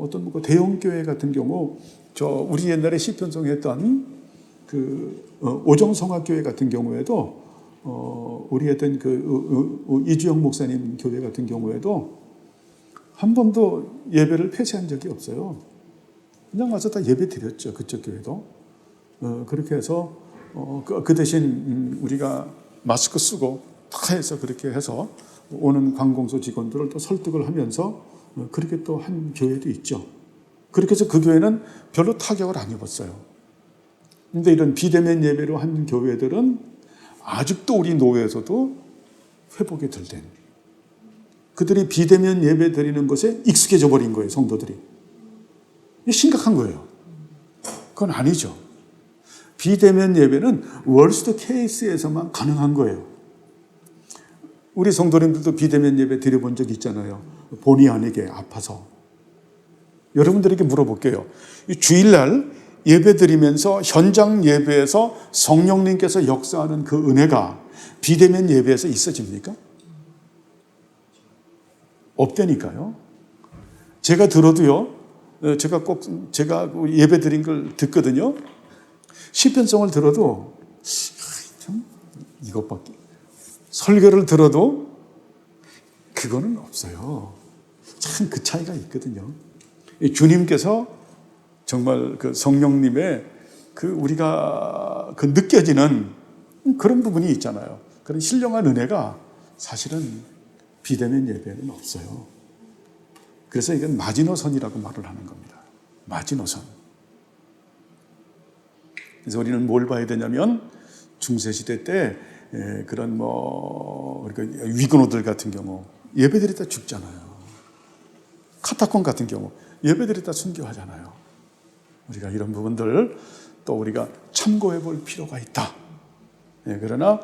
어떤 대형 교회 같은 경우 우리 옛날에 시편송했던 오정성학교회 같은 경우에도 우리 했던 이주영 목사님 교회 같은 경우에도 한 번도 예배를 폐쇄한 적이 없어요. 그냥 와서 다 예배 드렸죠. 그쪽 교회도. 그렇게 해서 그 대신 우리가 마스크 쓰고 다 해서 그렇게 해서 오는 관공서 직원들을 또 설득을 하면서 그렇게 또 한 교회도 있죠. 그렇게 해서 그 교회는 별로 타격을 안 입었어요. 근데 이런 비대면 예배로 한 교회들은 아직도 우리 노회에서도 회복이 덜 된, 그들이 비대면 예배 드리는 것에 익숙해져 버린 거예요. 성도들이. 심각한 거예요. 그건 아니죠. 비대면 예배는 월스트 케이스에서만 가능한 거예요. 우리 성도님들도 비대면 예배 드려본 적 있잖아요. 본의 아니게 아파서. 여러분들에게 물어볼게요. 주일날 예배드리면서 현장 예배에서 성령님께서 역사하는 그 은혜가 비대면 예배에서 있어집니까? 없다니까요. 제가 들어도요, 제가 예배 드린 걸 듣거든요. 시편송을 들어도 참 이것밖에, 설교를 들어도 그거는 없어요. 참 그 차이가 있거든요. 주님께서 정말 그 성령님의 그 우리가 그 느껴지는 그런 부분이 있잖아요. 그런 신령한 은혜가 사실은 비대면 예배는 없어요. 그래서 이건 마지노선이라고 말을 하는 겁니다. 마지노선. 그래서 우리는 뭘 봐야 되냐면 중세시대 때 그런 그러니까 위근호들 같은 경우 예배드리다 죽잖아요. 카타콤 같은 경우 예배드리다 순교하잖아요. 우리가 이런 부분들 또 우리가 참고해 볼 필요가 있다. 그러나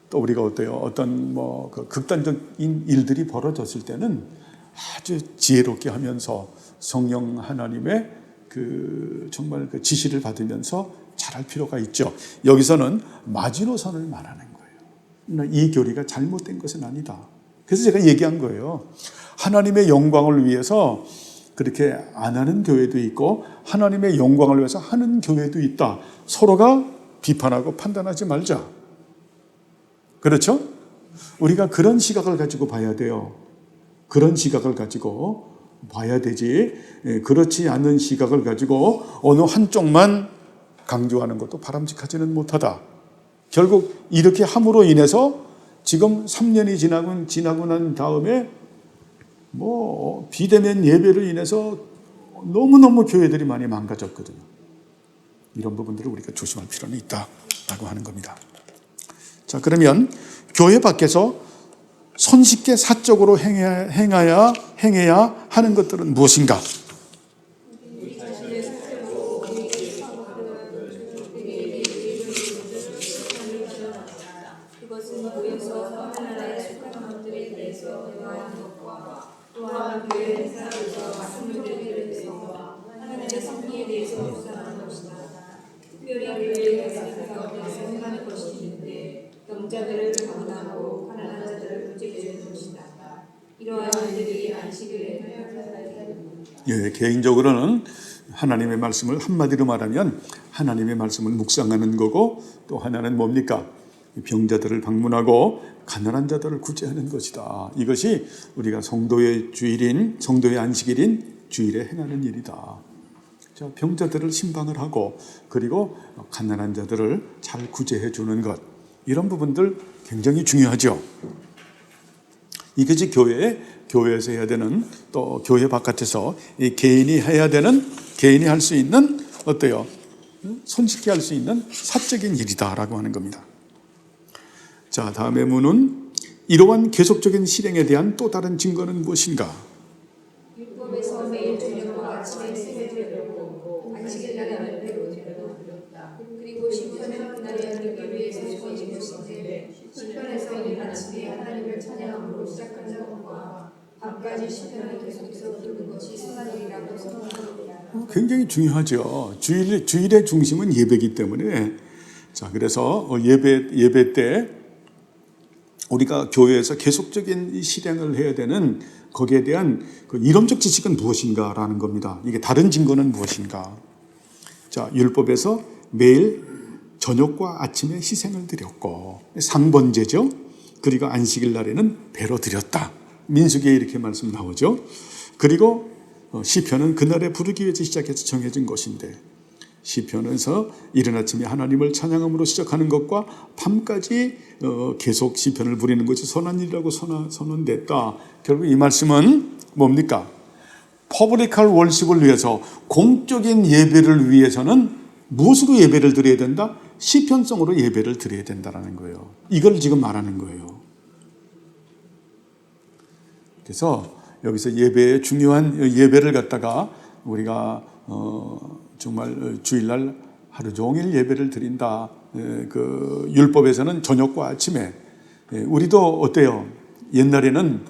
또 우리가 어때요? 어떤 그 극단적인 일들이 벌어졌을 때는 아주 지혜롭게 하면서 성령 하나님의 그 정말 그 지시를 받으면서 잘할 필요가 있죠. 여기서는 마지노선을 말하는 거예요. 이 교리가 잘못된 것은 아니다. 그래서 제가 얘기한 거예요. 하나님의 영광을 위해서 그렇게 안 하는 교회도 있고 하나님의 영광을 위해서 하는 교회도 있다. 서로가 비판하고 판단하지 말자. 그렇죠? 우리가 그런 시각을 가지고 봐야 돼요. 그런 시각을 가지고 봐야 되지. 그렇지 않은 시각을 가지고 어느 한쪽만 강조하는 것도 바람직하지는 못하다. 결국 이렇게 함으로 인해서 지금 3년이 지나고 난 다음에 비대면 예배를 인해서 너무너무 교회들이 많이 망가졌거든요. 이런 부분들을 우리가 조심할 필요는 있다라고 하는 겁니다. 자, 그러면 교회 밖에서 손쉽게 사적으로 행해야 하는 것들은 무엇인가? 그것은 모여서 하나나라에 속한 것들에 대해서 대화하는 것과 또한 교회 행사에서 말씀들에 대해서 하나님의 섭리에 대해서 묵상하는 것이다. 특별히 교회 행사 가운데서 행하는 것이 있는데 병자들을 방문하고 가난한 자들을 구제해 주는 것이다. 이러한 일들이 안식일에 예, 개인적으로는 하나님의 말씀을 한마디로 말하면 하나님의 말씀을 묵상하는 거고 또 하나는 뭡니까? 병자들을 방문하고 가난한 자들을 구제하는 것이다. 이것이 우리가 성도의 주일인, 성도의 안식일인 주일에 행하는 일이다. 자, 병자들을 신방을 하고 그리고 가난한 자들을 잘 구제해 주는 것, 이런 부분들 굉장히 중요하죠. 이것이 교회에서 해야 되는, 또 교회 바깥에서 이 개인이 해야 되는, 개인이 할 수 있는 어때요? 손쉽게 할 수 있는 사적인 일이다라고 하는 겁니다. 자, 다음의 문은 이러한 계속적인 실행에 대한 또 다른 증거는 무엇인가? 율법에서 매일 저녁과 아침에 세례를 드렸고 안식일날에는 배로 드렸다. 그리고 시편은 그날에 하나님을 위해서 주어진 것인데 시편에서 이른 아침에 하나님을 찬양함으로 시작하는 것과 밤까지 시편을 계속해서 부르는 것이 성화일이라고 선언합니다. 굉장히 중요하죠. 주일의 중심은 예배이기 때문에. 자, 그래서 예배 때 우리가 교회에서 계속적인 실행을 해야 되는 거기에 대한 그 이론적 지식은 무엇인가라는 겁니다. 이게 다른 증거는 무엇인가? 자, 율법에서 매일 저녁과 아침에 희생을 드렸고 상번제죠. 그리고 안식일 날에는 배로 드렸다. 민수기에 이렇게 말씀 나오죠. 그리고 시편은 그날에 부르기 위해서 시작해서 정해진 것인데 시편에서 이른 아침에 하나님을 찬양함으로 시작하는 것과 밤까지 계속 시편을 부리는 것이 선한 일이라고 선언됐다. 결국 이 말씀은 뭡니까? 퍼블리컬 월십을 위해서, 공적인 예배를 위해서는 무엇으로 예배를 드려야 된다? 시편성으로 예배를 드려야 된다는 거예요. 이걸 지금 말하는 거예요. 그래서 여기서 예배의 중요한 예배를 갖다가 우리가 정말 주일날 하루 종일 예배를 드린다. 그 율법에서는 저녁과 아침에, 우리도 어때요? 옛날에는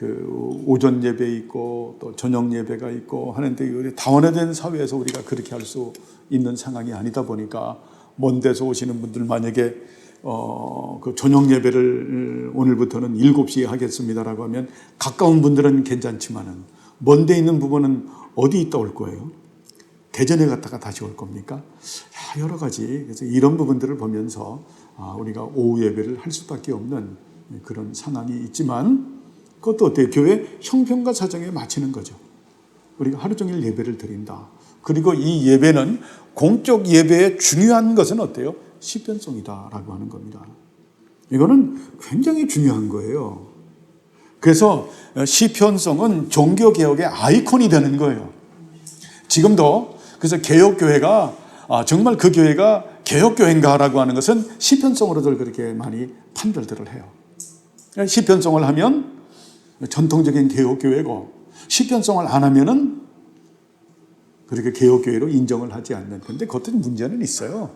그 오전 예배 있고 또 저녁 예배가 있고 하는데 우리 다원화된 사회에서 우리가 그렇게 할 수 있는 상황이 아니다 보니까 먼 데서 오시는 분들 만약에 그 저녁 예배를 오늘부터는 7시에 하겠습니다라고 하면 가까운 분들은 괜찮지만은 먼 데 있는 부분은 어디 있다 올 거예요? 대전에 갔다가 다시 올 겁니까? 여러 가지. 그래서 이런 부분들을 보면서 우리가 오후 예배를 할 수밖에 없는 그런 상황이 있지만 그것도 어때요? 교회 형편과 사정에 맞추는 거죠. 우리가 하루 종일 예배를 드린다. 그리고 이 예배는 공적 예배의 중요한 것은 어때요? 시편송이다라고 하는 겁니다. 이거는 굉장히 중요한 거예요. 그래서 시편송은 종교개혁의 아이콘이 되는 거예요. 지금도 그래서 개혁교회가 정말 그 교회가 개혁교회인가라고 하는 것은 시편송으로들 그렇게 많이 판별들을 해요. 시편송을 하면 전통적인 개혁교회고 시편송을 안 하면은 그렇게 개혁교회로 인정을 하지 않는. 그런데 그것도 문제는 있어요.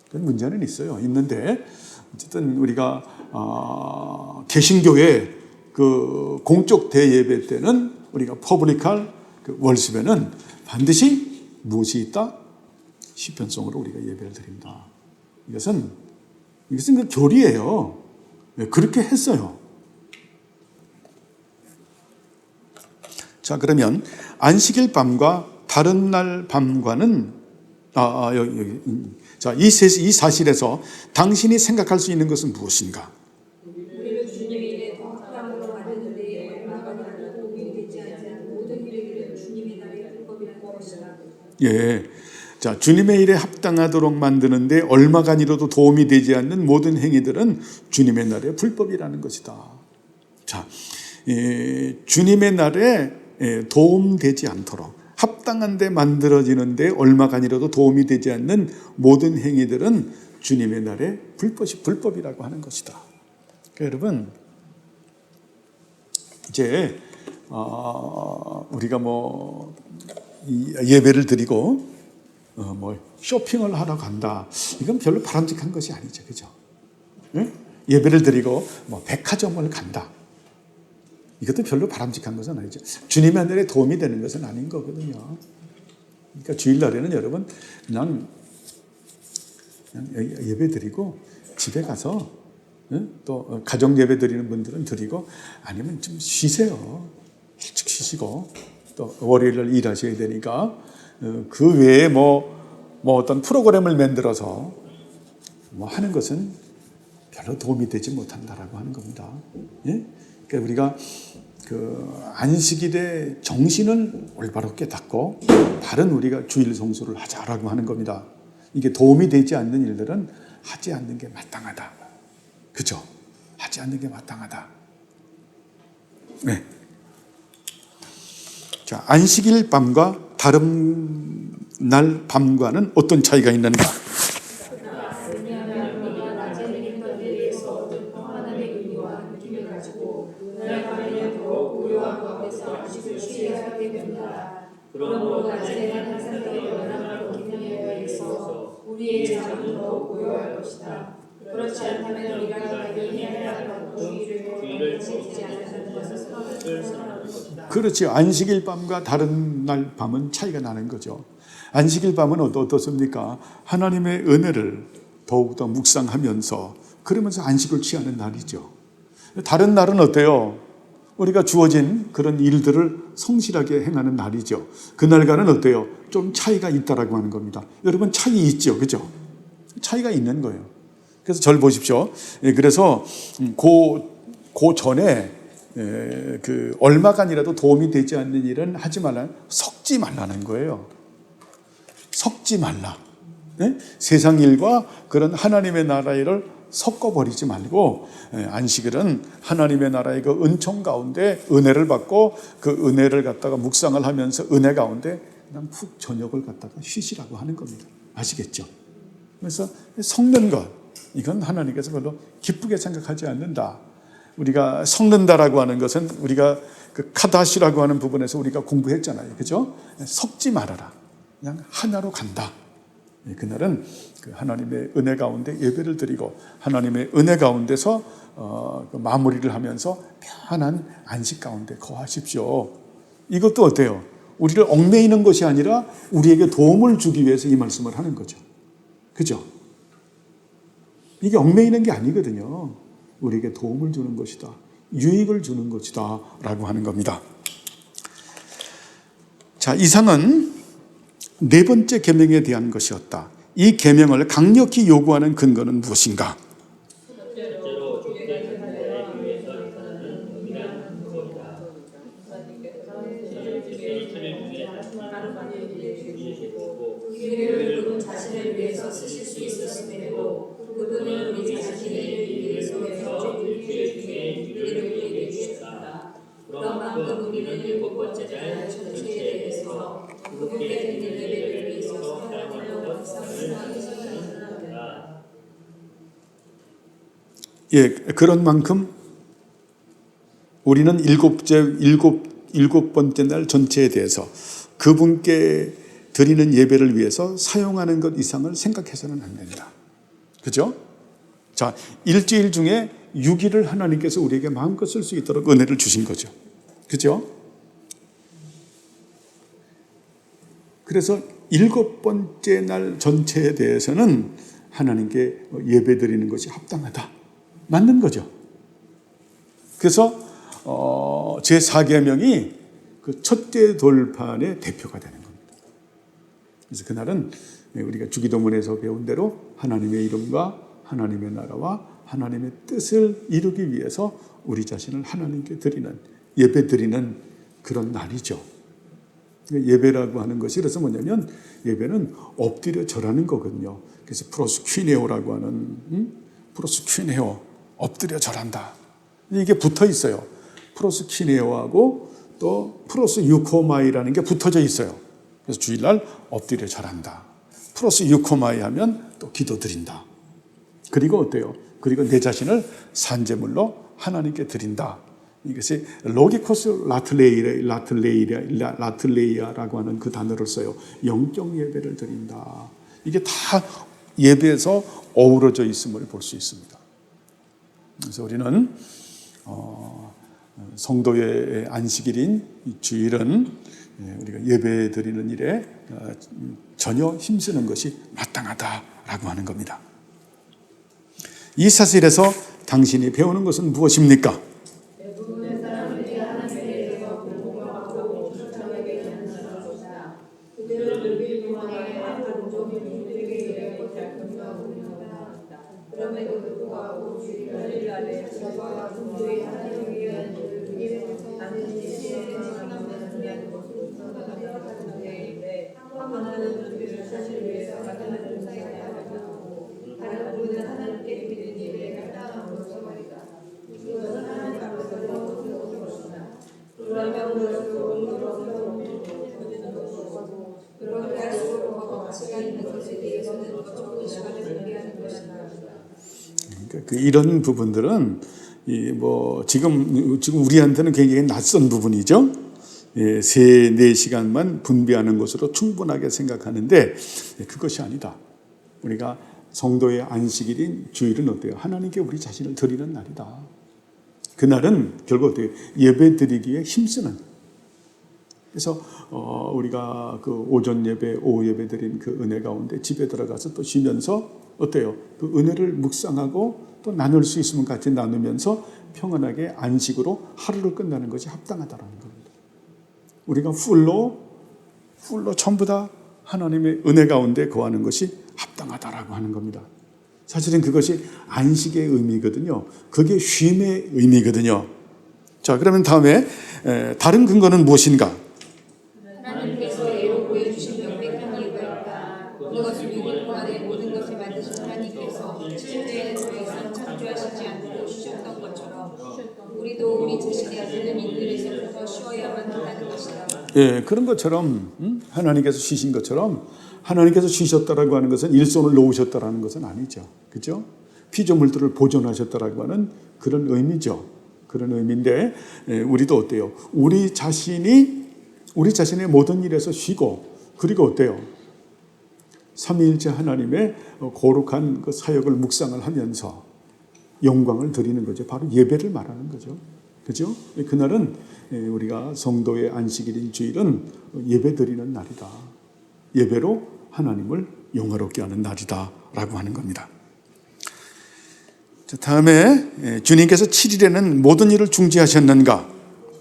그건 문제는 있어요. 있는데 어쨌든 우리가 개신교회 그 공적 대예배 때는 우리가 퍼블릭할 그 월습에는 반드시 무엇이 있다? 시편송으로 우리가 예배를 드린다. 이것은 그 교리예요. 그렇게 했어요. 자, 그러면 안식일 밤과 다른 날 밤과는 자, 이 사실에서 당신이 생각할 수 있는 것은 무엇인가? 우리는 주님의 일에 더 합당으로 만드는 데에 얼마가 도움이 되지 않는 모든 일을 주님의 날의 불법이라는 것이다. 예. 자, 주님의 일에 합당하도록 만드는데 얼마간이라도 도움이 되지 않는 모든 행위들은 주님의 날의 불법이라는 것이다. 자, 주님의 날에 도움되지 않도록 합당한 데 만들어지는데 얼마간이라도 도움이 되지 않는 모든 행위들은 주님의 날에 불법이라고 하는 것이다. 그러니까 여러분, 이제 우리가 뭐 예배를 드리고 뭐 쇼핑을 하러 간다. 이건 별로 바람직한 것이 아니죠, 그죠? 네? 예배를 드리고 뭐 백화점을 간다. 이것도 별로 바람직한 것은 아니죠. 주님의 하늘에 도움이 되는 것은 아닌 거거든요. 그러니까 주일날에는 여러분 그냥 예배 드리고 집에 가서 또 가정 예배 드리는 분들은 드리고 아니면 좀 쉬세요. 일찍 쉬시고 또 월요일날 일하셔야 되니까 그 외에 뭐 어떤 프로그램을 만들어서 뭐 하는 것은 별로 도움이 되지 못한다라고 하는 겁니다. 예? 그러니까 우리가 그 안식일의 정신을 올바롭게 닫고 다른 우리가 주일 성수를 하자라고 하는 겁니다. 이게 도움이 되지 않는 일들은 하지 않는 게 마땅하다. 그죠? 하지 않는 게 마땅하다. 네. 자, 안식일 밤과 다른 날 밤과는 어떤 차이가 있는가? 그러므로 낮에는 항상 연합하고 기념회가 있어 우리의 잠은 더 고요할 것이다. 그렇지 않다면 우리가 가히 해야 할 주의를 지키지 않는다는 것을 선언하는 것이다. 그렇지. 안식일 밤과 다른 날 밤은 차이가 나는 거죠. 안식일 밤은 어떻습니까? 하나님의 은혜를 더욱더 묵상하면서 그러면서 안식을 취하는 날이죠. 다른 날은 어때요? 우리가 주어진 그런 일들을 성실하게 행하는 날이죠. 그날과는 어때요? 좀 차이가 있다라고 하는 겁니다. 여러분 차이 있죠, 그죠? 차이가 있는 거예요. 그래서 절 보십시오. 그래서 그 전에 그 얼마간이라도 도움이 되지 않는 일은 하지 말라, 섞지 말라는 거예요. 섞지 말라. 네? 세상 일과 그런 하나님의 나라 일을 섞어버리지 말고 안식일은 하나님의 나라의 그 은총 가운데 은혜를 받고 그 은혜를 갖다가 묵상을 하면서 은혜 가운데 그냥 푹 저녁을 갖다가 쉬시라고 하는 겁니다. 아시겠죠? 그래서 섞는 것, 이건 하나님께서 별로 기쁘게 생각하지 않는다. 우리가 섞는다라고 하는 것은 우리가 그 카다시라고 하는 부분에서 우리가 공부했잖아요. 그죠? 섞지 말아라. 그냥 하나로 간다. 그날은 그 하나님의 은혜 가운데 예배를 드리고 하나님의 은혜 가운데서 그 마무리를 하면서 편안한 안식 가운데 거하십시오. 이것도 어때요? 우리를 얽매이는 것이 아니라 우리에게 도움을 주기 위해서 이 말씀을 하는 거죠. 그죠? 이게 얽매이는 게 아니거든요. 우리에게 도움을 주는 것이다. 유익을 주는 것이다. 라고 하는 겁니다. 자, 이상은 네 번째 계명에 대한 것이었다. 이 계명을 강력히 요구하는 근거는 무엇인가? 그들은 자신을 위해서 쓰실 수 있었음에도 그분은 우리 자신을 위해서 일주일 중에 우리를 우리에게 주셨다. 그런 만큼 우리는 일곱 번째 날 전체에 대해서 그분께 드리는 예배를 위해서 사랑하며 감사하기 시작합니다. 예, 그런 만큼 우리는 일곱 번째 날 전체에 대해서 그분께 드리는 예배를 위해서 사용하는 것 이상을 생각해서는 안 된다. 그죠? 자, 일주일 중에 6일을 하나님께서 우리에게 마음껏 쓸 수 있도록 은혜를 주신 거죠. 그죠? 그래서 일곱 번째 날 전체에 대해서는 하나님께 예배 드리는 것이 합당하다. 맞는 거죠. 그래서 제4계명이 그 첫째 돌판의 대표가 되는 겁니다. 그래서 그날은 우리가 주기도문에서 배운 대로 하나님의 이름과 하나님의 나라와 하나님의 뜻을 이루기 위해서 우리 자신을 하나님께 드리는, 예배 드리는 그런 날이죠. 예배라고 하는 것이 그래서 뭐냐면 예배는 엎드려 절하는 거거든요. 그래서 프로스퀴네오라고 하는 프로스퀴네오, 엎드려 절한다. 이게 붙어 있어요. 프로스퀴네오하고 또 프로스 유코마이라는 게 붙어져 있어요. 그래서 주일날 엎드려 절한다. 프로스 유코마이 하면 또 기도드린다. 그리고 어때요? 그리고 내 자신을 산제물로 하나님께 드린다. 이것이 로기코스 라틀레이아라고 하는 그 단어를 써요. 영적 예배를 드린다. 이게 다 예배에서 어우러져 있음을 볼 수 있습니다. 그래서 우리는 성도의 안식일인 주일은 우리가 예배 드리는 일에 전혀 힘쓰는 것이 마땅하다라고 하는 겁니다. 이 사실에서 당신이 배우는 것은 무엇입니까? 이런 부분들은 지금 우리한테는 굉장히 낯선 부분이죠. 3-4시간만 분배하는 것으로 충분하게 생각하는데 그것이 아니다. 우리가 성도의 안식일인 주일은 어때요? 하나님께 우리 자신을 드리는 날이다. 그날은 결국 어때요? 예배 드리기에 힘쓰는. 그래서 우리가 그 오전 예배, 오후 예배 드린 그 은혜 가운데 집에 들어가서 또 쉬면서 어때요? 그 은혜를 묵상하고 또 나눌 수 있으면 같이 나누면서 평안하게 안식으로 하루를 끝나는 것이 합당하다라는 겁니다. 우리가 풀로 전부 다 하나님의 은혜 가운데 거하는 것이 합당하다라고 하는 겁니다. 사실은 그것이 안식의 의미거든요. 그게 쉼의 의미거든요. 자, 그러면 다음에 다른 근거는 무엇인가? 하나님께서 예로 보여주신 명백한 이유가 있다. 이것은 6일 동안의 모든 것을 만드신 하나님께서 7일에는 더 이상 창조하시지 않고 쉬셨던 것처럼 우리도 우리 자신의 모든 일들에서부터 쉬어야만 한다는 것이다. 예, 그런 것처럼 하나님께서 쉬신 것처럼 하나님께서 쉬셨다라고 하는 것은 일손을 놓으셨다라는 것은 아니죠. 그렇죠? 피조물들을 보존하셨다라고 하는 그런 의미죠. 그런 의미인데 우리도 어때요? 우리 자신의 모든 일에서 쉬고 그리고 어때요? 삼위일체 하나님의 거룩한 그 사역을 묵상을 하면서 영광을 드리는 거죠. 바로 예배를 말하는 거죠. 그죠? 그날은 우리가 성도의 안식일인 주일은 예배 드리는 날이다. 예배로 하나님을 영화롭게 하는 날이다 라고 하는 겁니다. 자, 다음에 주님께서 7일에는 모든 일을 중지하셨는가?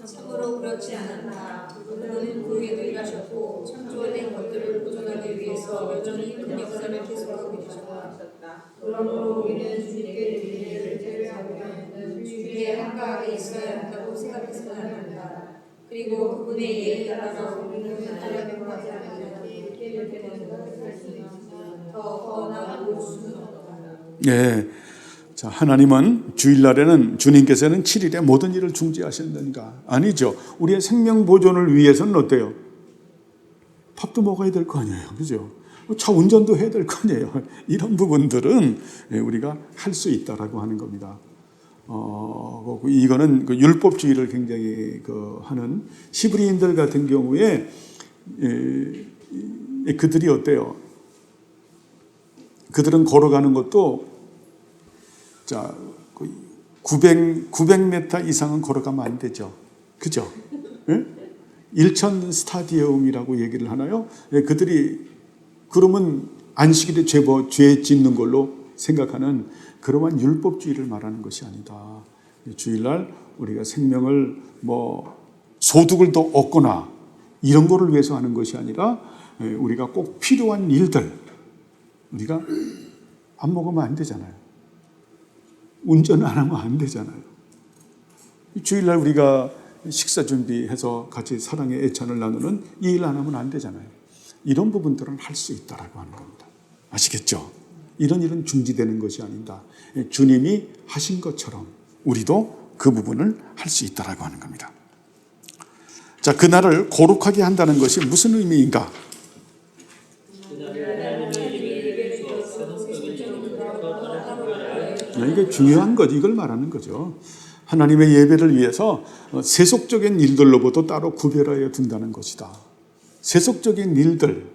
참으로 그렇지 않았다. 그는 그 후에도 일하셨고 창조된 것들을 보존하기 위해서 여전히 큰 역사를 계속하고 계셨다. 그러므로 우리는 주님께 드리는 예를 제외하면 주위에 한가하게 있어야 한다고 생각해서는 안 된다. 그리고 그분의 예에 따라서 우리는 하나님의 명하지 않으면 이렇게 되는 것을 할수 있으나 더 뻔하고 수는 없다. 예. 자, 하나님은 주일날에는 주님께서는 7일에 모든 일을 중지하셨는가? 아니죠. 우리의 생명 보존을 위해서는 어때요? 밥도 먹어야 될 거 아니에요. 그죠? 차 운전도 해야 될 거 아니에요. 이런 부분들은 우리가 할 수 있다라고 하는 겁니다. 이거는 그 율법주의를 굉장히 하는 히브리인들 같은 경우에 그들이 어때요? 그들은 걸어가는 것도 자, 900m 이상은 걸어가면 안 되죠. 그죠? 예? 1000 스타디움이라고 얘기를 하나요? 예, 그들이 그러면 안식일에 죄 짓는 걸로 생각하는 그러한 율법주의를 말하는 것이 아니다. 주일날 우리가 생명을 소득을 더 얻거나 이런 거를 위해서 하는 것이 아니라 우리가 꼭 필요한 일들 우리가 안 먹으면 안 되잖아요. 운전 안 하면 안 되잖아요. 주일날 우리가 식사 준비해서 같이 사랑의 애찬을 나누는 이 일 안 하면 안 되잖아요. 이런 부분들은 할 수 있다라고 하는 겁니다. 아시겠죠? 이런 일은 중지되는 것이 아니다. 주님이 하신 것처럼 우리도 그 부분을 할 수 있다라고 하는 겁니다. 자, 그날을 거룩하게 한다는 것이 무슨 의미인가? 이게 중요한 거죠. 이걸 말하는 거죠. 하나님의 예배를 위해서 세속적인 일들로부터 따로 구별하여 둔다는 것이다. 세속적인 일들.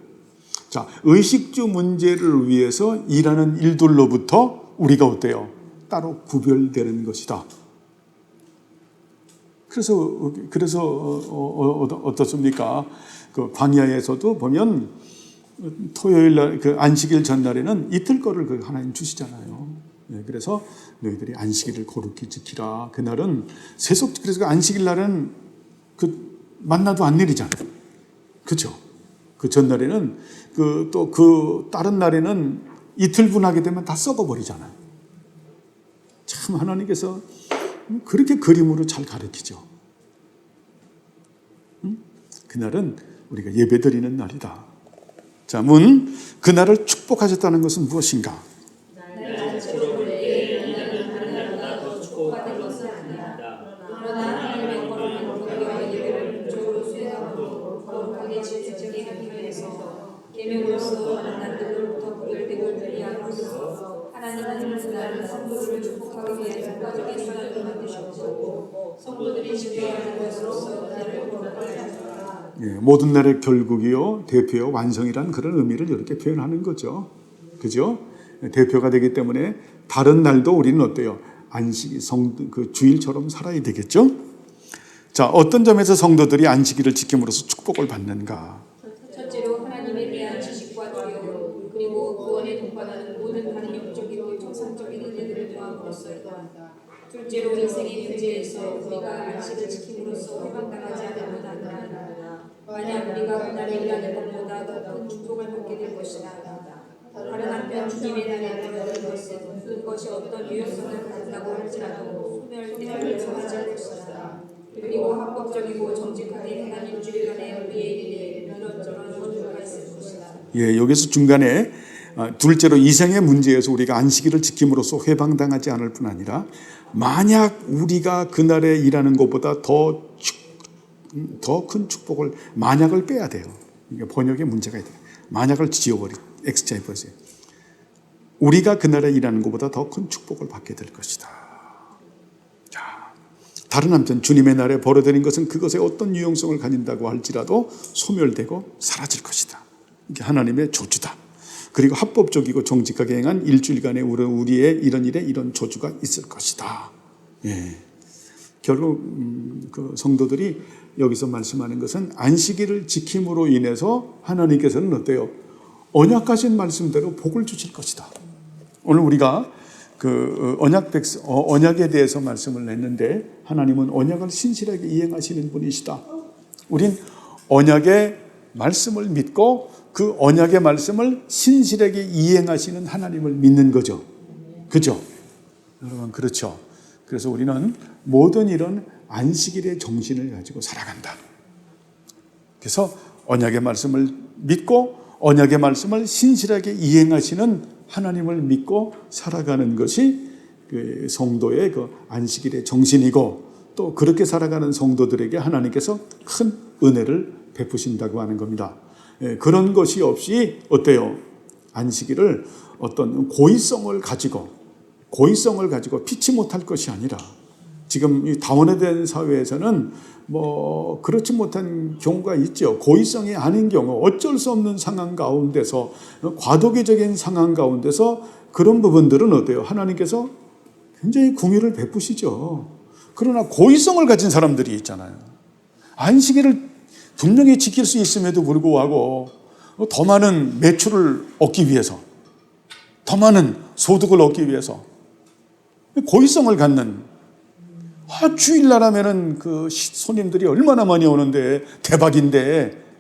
자, 의식주 문제를 위해서 일하는 일들로부터 우리가 어때요? 따로 구별되는 것이다. 그래서 어떻습니까? 그 광야에서도 보면 토요일 날 그 안식일 전날에는 이틀 거를 그 하나님 주시잖아요. 네, 그래서 너희들이 안식일을 거룩히 지키라. 그날은 그래서 그 안식일 날은 그 만나도 안 내리잖아요. 그렇죠? 그 전날에는 또 다른 날에는 이틀 분하게 되면 다 썩어버리잖아요. 참 하나님께서 그렇게 그림으로 잘 가르치죠. 그날은 우리가 예배드리는 날이다. 자, 그날을 축복하셨다는 것은 무엇인가? 계명으로서 만난들로부터 구별되고 분리하고 있어 하나님은 그날을 성도들을 축복하기 위해 국가적인 수단으로 만드셨고 성도들이 집회하는 것으로서 그날을 거룩하게 하셨다. 모든 날의 결국이요 대표요 완성이라는 그런 의미를 이렇게 표현하는 거죠. 그죠? 대표가 되기 때문에 다른 날도 우리는 어때요? 안식 그 주일처럼 살아야 되겠죠? 자, 어떤 점에서 성도들이 안식일을 지킴으로써 축복을 받는가? 첫째로 하나님에 대한 지식과 두려움 그리고 구원에 동반하는 모든 다른 영적이고 정상적인 은혜들을 더함으로써이다. 둘째로 인생의 문제에서 우리가 안식을 지킴으로써 회방당하지 않으면 안 된다. 만약 우리가 그날에 일하는 것보다 더 큰 축복을 받게 될 것이다. 다른 한편 주님의 날에 보여준 것은 그것이 어떤 유효성을 갖는다고 할지라도 소멸되는 소하지 것이다. 그리고 합법적이고 정직하게 하나님 주일간에 우리의 일에 이런저런 조주가 있을 것이다. 여기서 중간에 둘째로 이생의 문제에서 우리가 안식일을 지킴으로써 회방당하지 않을 뿐 아니라 만약 우리가 그날에 일하는 것보다 더 큰 축복을 만약을 빼야 돼요. 이게 번역에 문제가 있어요. 만약을 X자에 보세요. 우리가 그날에 일하는 것보다 더 큰 축복을 받게 될 것이다. 자, 다른 한편 주님의 날에 벌어들인 것은 그것에 어떤 유용성을 가진다고 할지라도 소멸되고 사라질 것이다. 이게 하나님의 조주다. 그리고 합법적이고 정직하게 행한 일주일간의 우리의 이런 일에 이런 저주가 있을 것이다. 예. 결국 그 성도들이 여기서 말씀하는 것은 안식일을 지킴으로 인해서 하나님께서는 어때요? 언약하신 말씀대로 복을 주실 것이다. 오늘 우리가 그 언약에 대해서 말씀을 냈는데 하나님은 언약을 신실하게 이행하시는 분이시다. 우린 언약의 말씀을 믿고 그 언약의 말씀을 신실하게 이행하시는 하나님을 믿는 거죠. 그죠? 여러분, 그렇죠. 그래서 우리는 모든 일은 안식일의 정신을 가지고 살아간다. 그래서 언약의 말씀을 믿고 언약의 말씀을 신실하게 이행하시는 하나님을 믿고 살아가는 것이 그 성도의 그 안식일의 정신이고, 또 그렇게 살아가는 성도들에게 하나님께서 큰 은혜를 베푸신다고 하는 겁니다. 그런 것이 없이 어때요? 안식일을 어떤 고의성을 가지고 피치 못할 것이 아니라, 지금 이 다원화된 사회에서는 뭐 그렇지 못한 경우가 있죠. 고의성이 아닌 경우, 어쩔 수 없는 상황 가운데서, 과도기적인 상황 가운데서 그런 부분들은 어때요? 하나님께서 굉장히 긍휼을 베푸시죠. 그러나 고의성을 가진 사람들이 있잖아요. 안식일을 분명히 지킬 수 있음에도 불구하고 더 많은 매출을 얻기 위해서, 더 많은 소득을 얻기 위해서 고의성을 갖는, 주일날 하면은 그 손님들이 얼마나 많이 오는데 대박인데,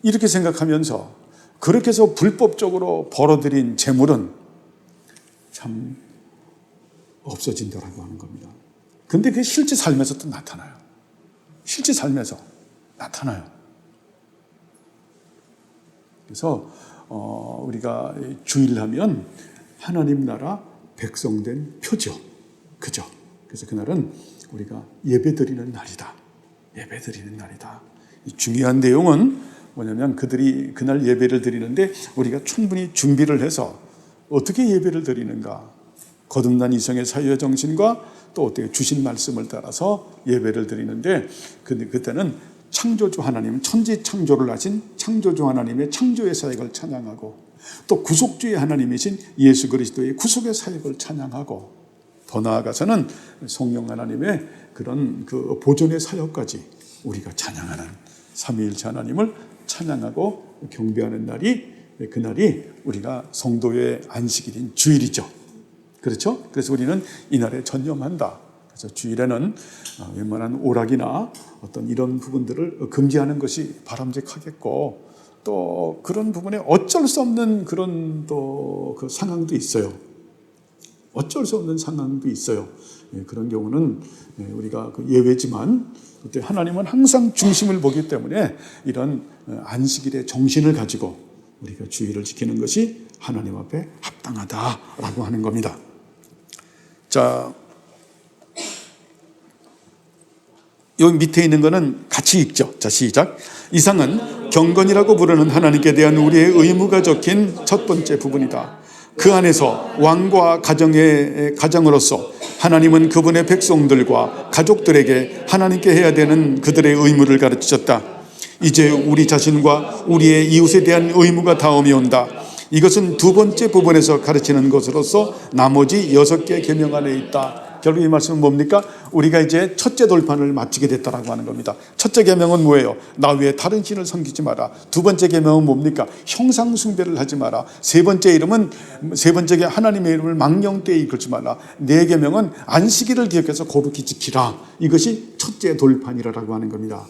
이렇게 생각하면서 그렇게 해서 불법적으로 벌어들인 재물은 참 없어진다라고 하는 겁니다. 근데 그게 실제 삶에서 또 나타나요. 실제 삶에서 나타나요. 그래서 우리가 주일하면 하나님 나라 백성된 표죠. 그죠? 그래서 그날은 우리가 예배드리는 날이다. 예배드리는 날이다. 이 중요한 내용은 뭐냐면, 그들이 그날 예배를 드리는데 우리가 충분히 준비를 해서 어떻게 예배를 드리는가, 거듭난 이성의 사유의 정신과 또 어떻게 주신 말씀을 따라서 예배를 드리는데, 그때는 창조주 하나님, 천지 창조를 하신 창조주 하나님의 창조의 사역을 찬양하고, 또 구속주의 하나님이신 예수 그리스도의 구속의 사역을 찬양하고, 더 나아가서는 성령 하나님의 그런 그 보존의 사역까지 우리가 찬양하는, 삼위일체 하나님을 찬양하고 경배하는 날이, 그날이 우리가 성도의 안식일인 주일이죠. 그렇죠? 그래서 우리는 이날에 전념한다. 그래서 주일에는 웬만한 오락이나 어떤 이런 부분들을 금지하는 것이 바람직하겠고, 또 그런 부분에 어쩔 수 없는 그런 또 그 상황도 있어요. 어쩔 수 없는 상황도 있어요. 그런 경우는 우리가 예외지만, 그때 하나님은 항상 중심을 보기 때문에 이런 안식일의 정신을 가지고 우리가 주일을 지키는 것이 하나님 앞에 합당하다라고 하는 겁니다. 자, 여기 밑에 있는 거는 같이 읽죠. 자, 시작. 이상은 경건이라고 부르는 하나님께 대한 우리의 의무가 적힌 첫 번째 부분이다. 그 안에서 왕과 가정으로서 하나님은 그분의 백성들과 가족들에게 하나님께 해야 되는 그들의 의무를 가르치셨다. 이제 우리 자신과 우리의 이웃에 대한 의무가 다음이 온다. 이것은 두 번째 부분에서 가르치는 것으로서 나머지 6개 계명 안에 있다. 결국 이 말씀은 뭡니까? 우리가 이제 첫째 돌판을 마치게 됐다라고 하는 겁니다. 첫째 계명은 뭐예요? 나 외에 다른 신을 섬기지 마라. 두 번째 계명은 뭡니까? 형상 숭배를 하지 마라. 세 번째 하나님의 이름을 망령되이 이끌지 마라. 네 계명은 안식일을 기억해서 거룩히 지키라. 이것이 첫째 돌판이라고 하는 겁니다.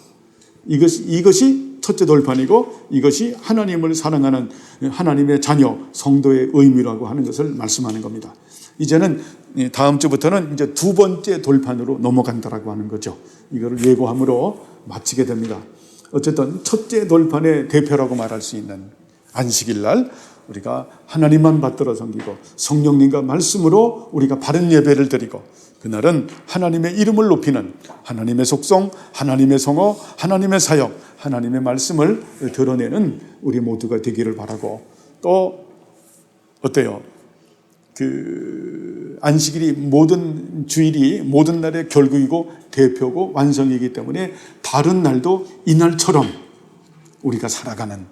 이것이 첫째 돌판이고, 이것이 하나님을 사랑하는 하나님의 자녀 성도의 의미라고 하는 것을 말씀하는 겁니다. 이제는 다음 주부터는 이제 두 번째 돌판으로 넘어간다라고 하는 거죠. 이거를 예고함으로 마치게 됩니다. 어쨌든 첫째 돌판의 대표라고 말할 수 있는 안식일 날, 우리가 하나님만 받들어 섬기고 성령님과 말씀으로 우리가 바른 예배를 드리고, 그날은 하나님의 이름을 높이는, 하나님의 속성, 하나님의 성호, 하나님의 사역, 하나님의 말씀을 드러내는 우리 모두가 되기를 바라고, 또 어때요? 그 안식일이 모든 주일이 모든 날의 결국이고 대표고 완성이기 때문에 다른 날도 이날처럼 우리가 살아가는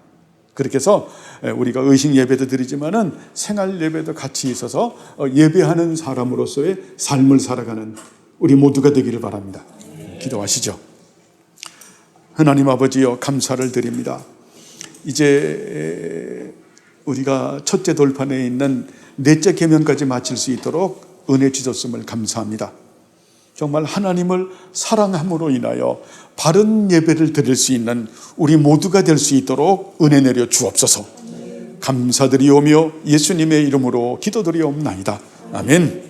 그렇게 해서 우리가 의식 예배도 드리지만은 생활 예배도 같이 있어서 예배하는 사람으로서의 삶을 살아가는 우리 모두가 되기를 바랍니다. 기도하시죠. 하나님 아버지여, 감사를 드립니다. 이제 우리가 첫째 돌판에 있는 넷째 계명까지 마칠 수 있도록 은혜 주셨음을 감사합니다. 정말 하나님을 사랑함으로 인하여 바른 예배를 드릴 수 있는 우리 모두가 될 수 있도록 은혜 내려 주옵소서. 감사드리오며 예수님의 이름으로 기도드리옵나이다. 아멘.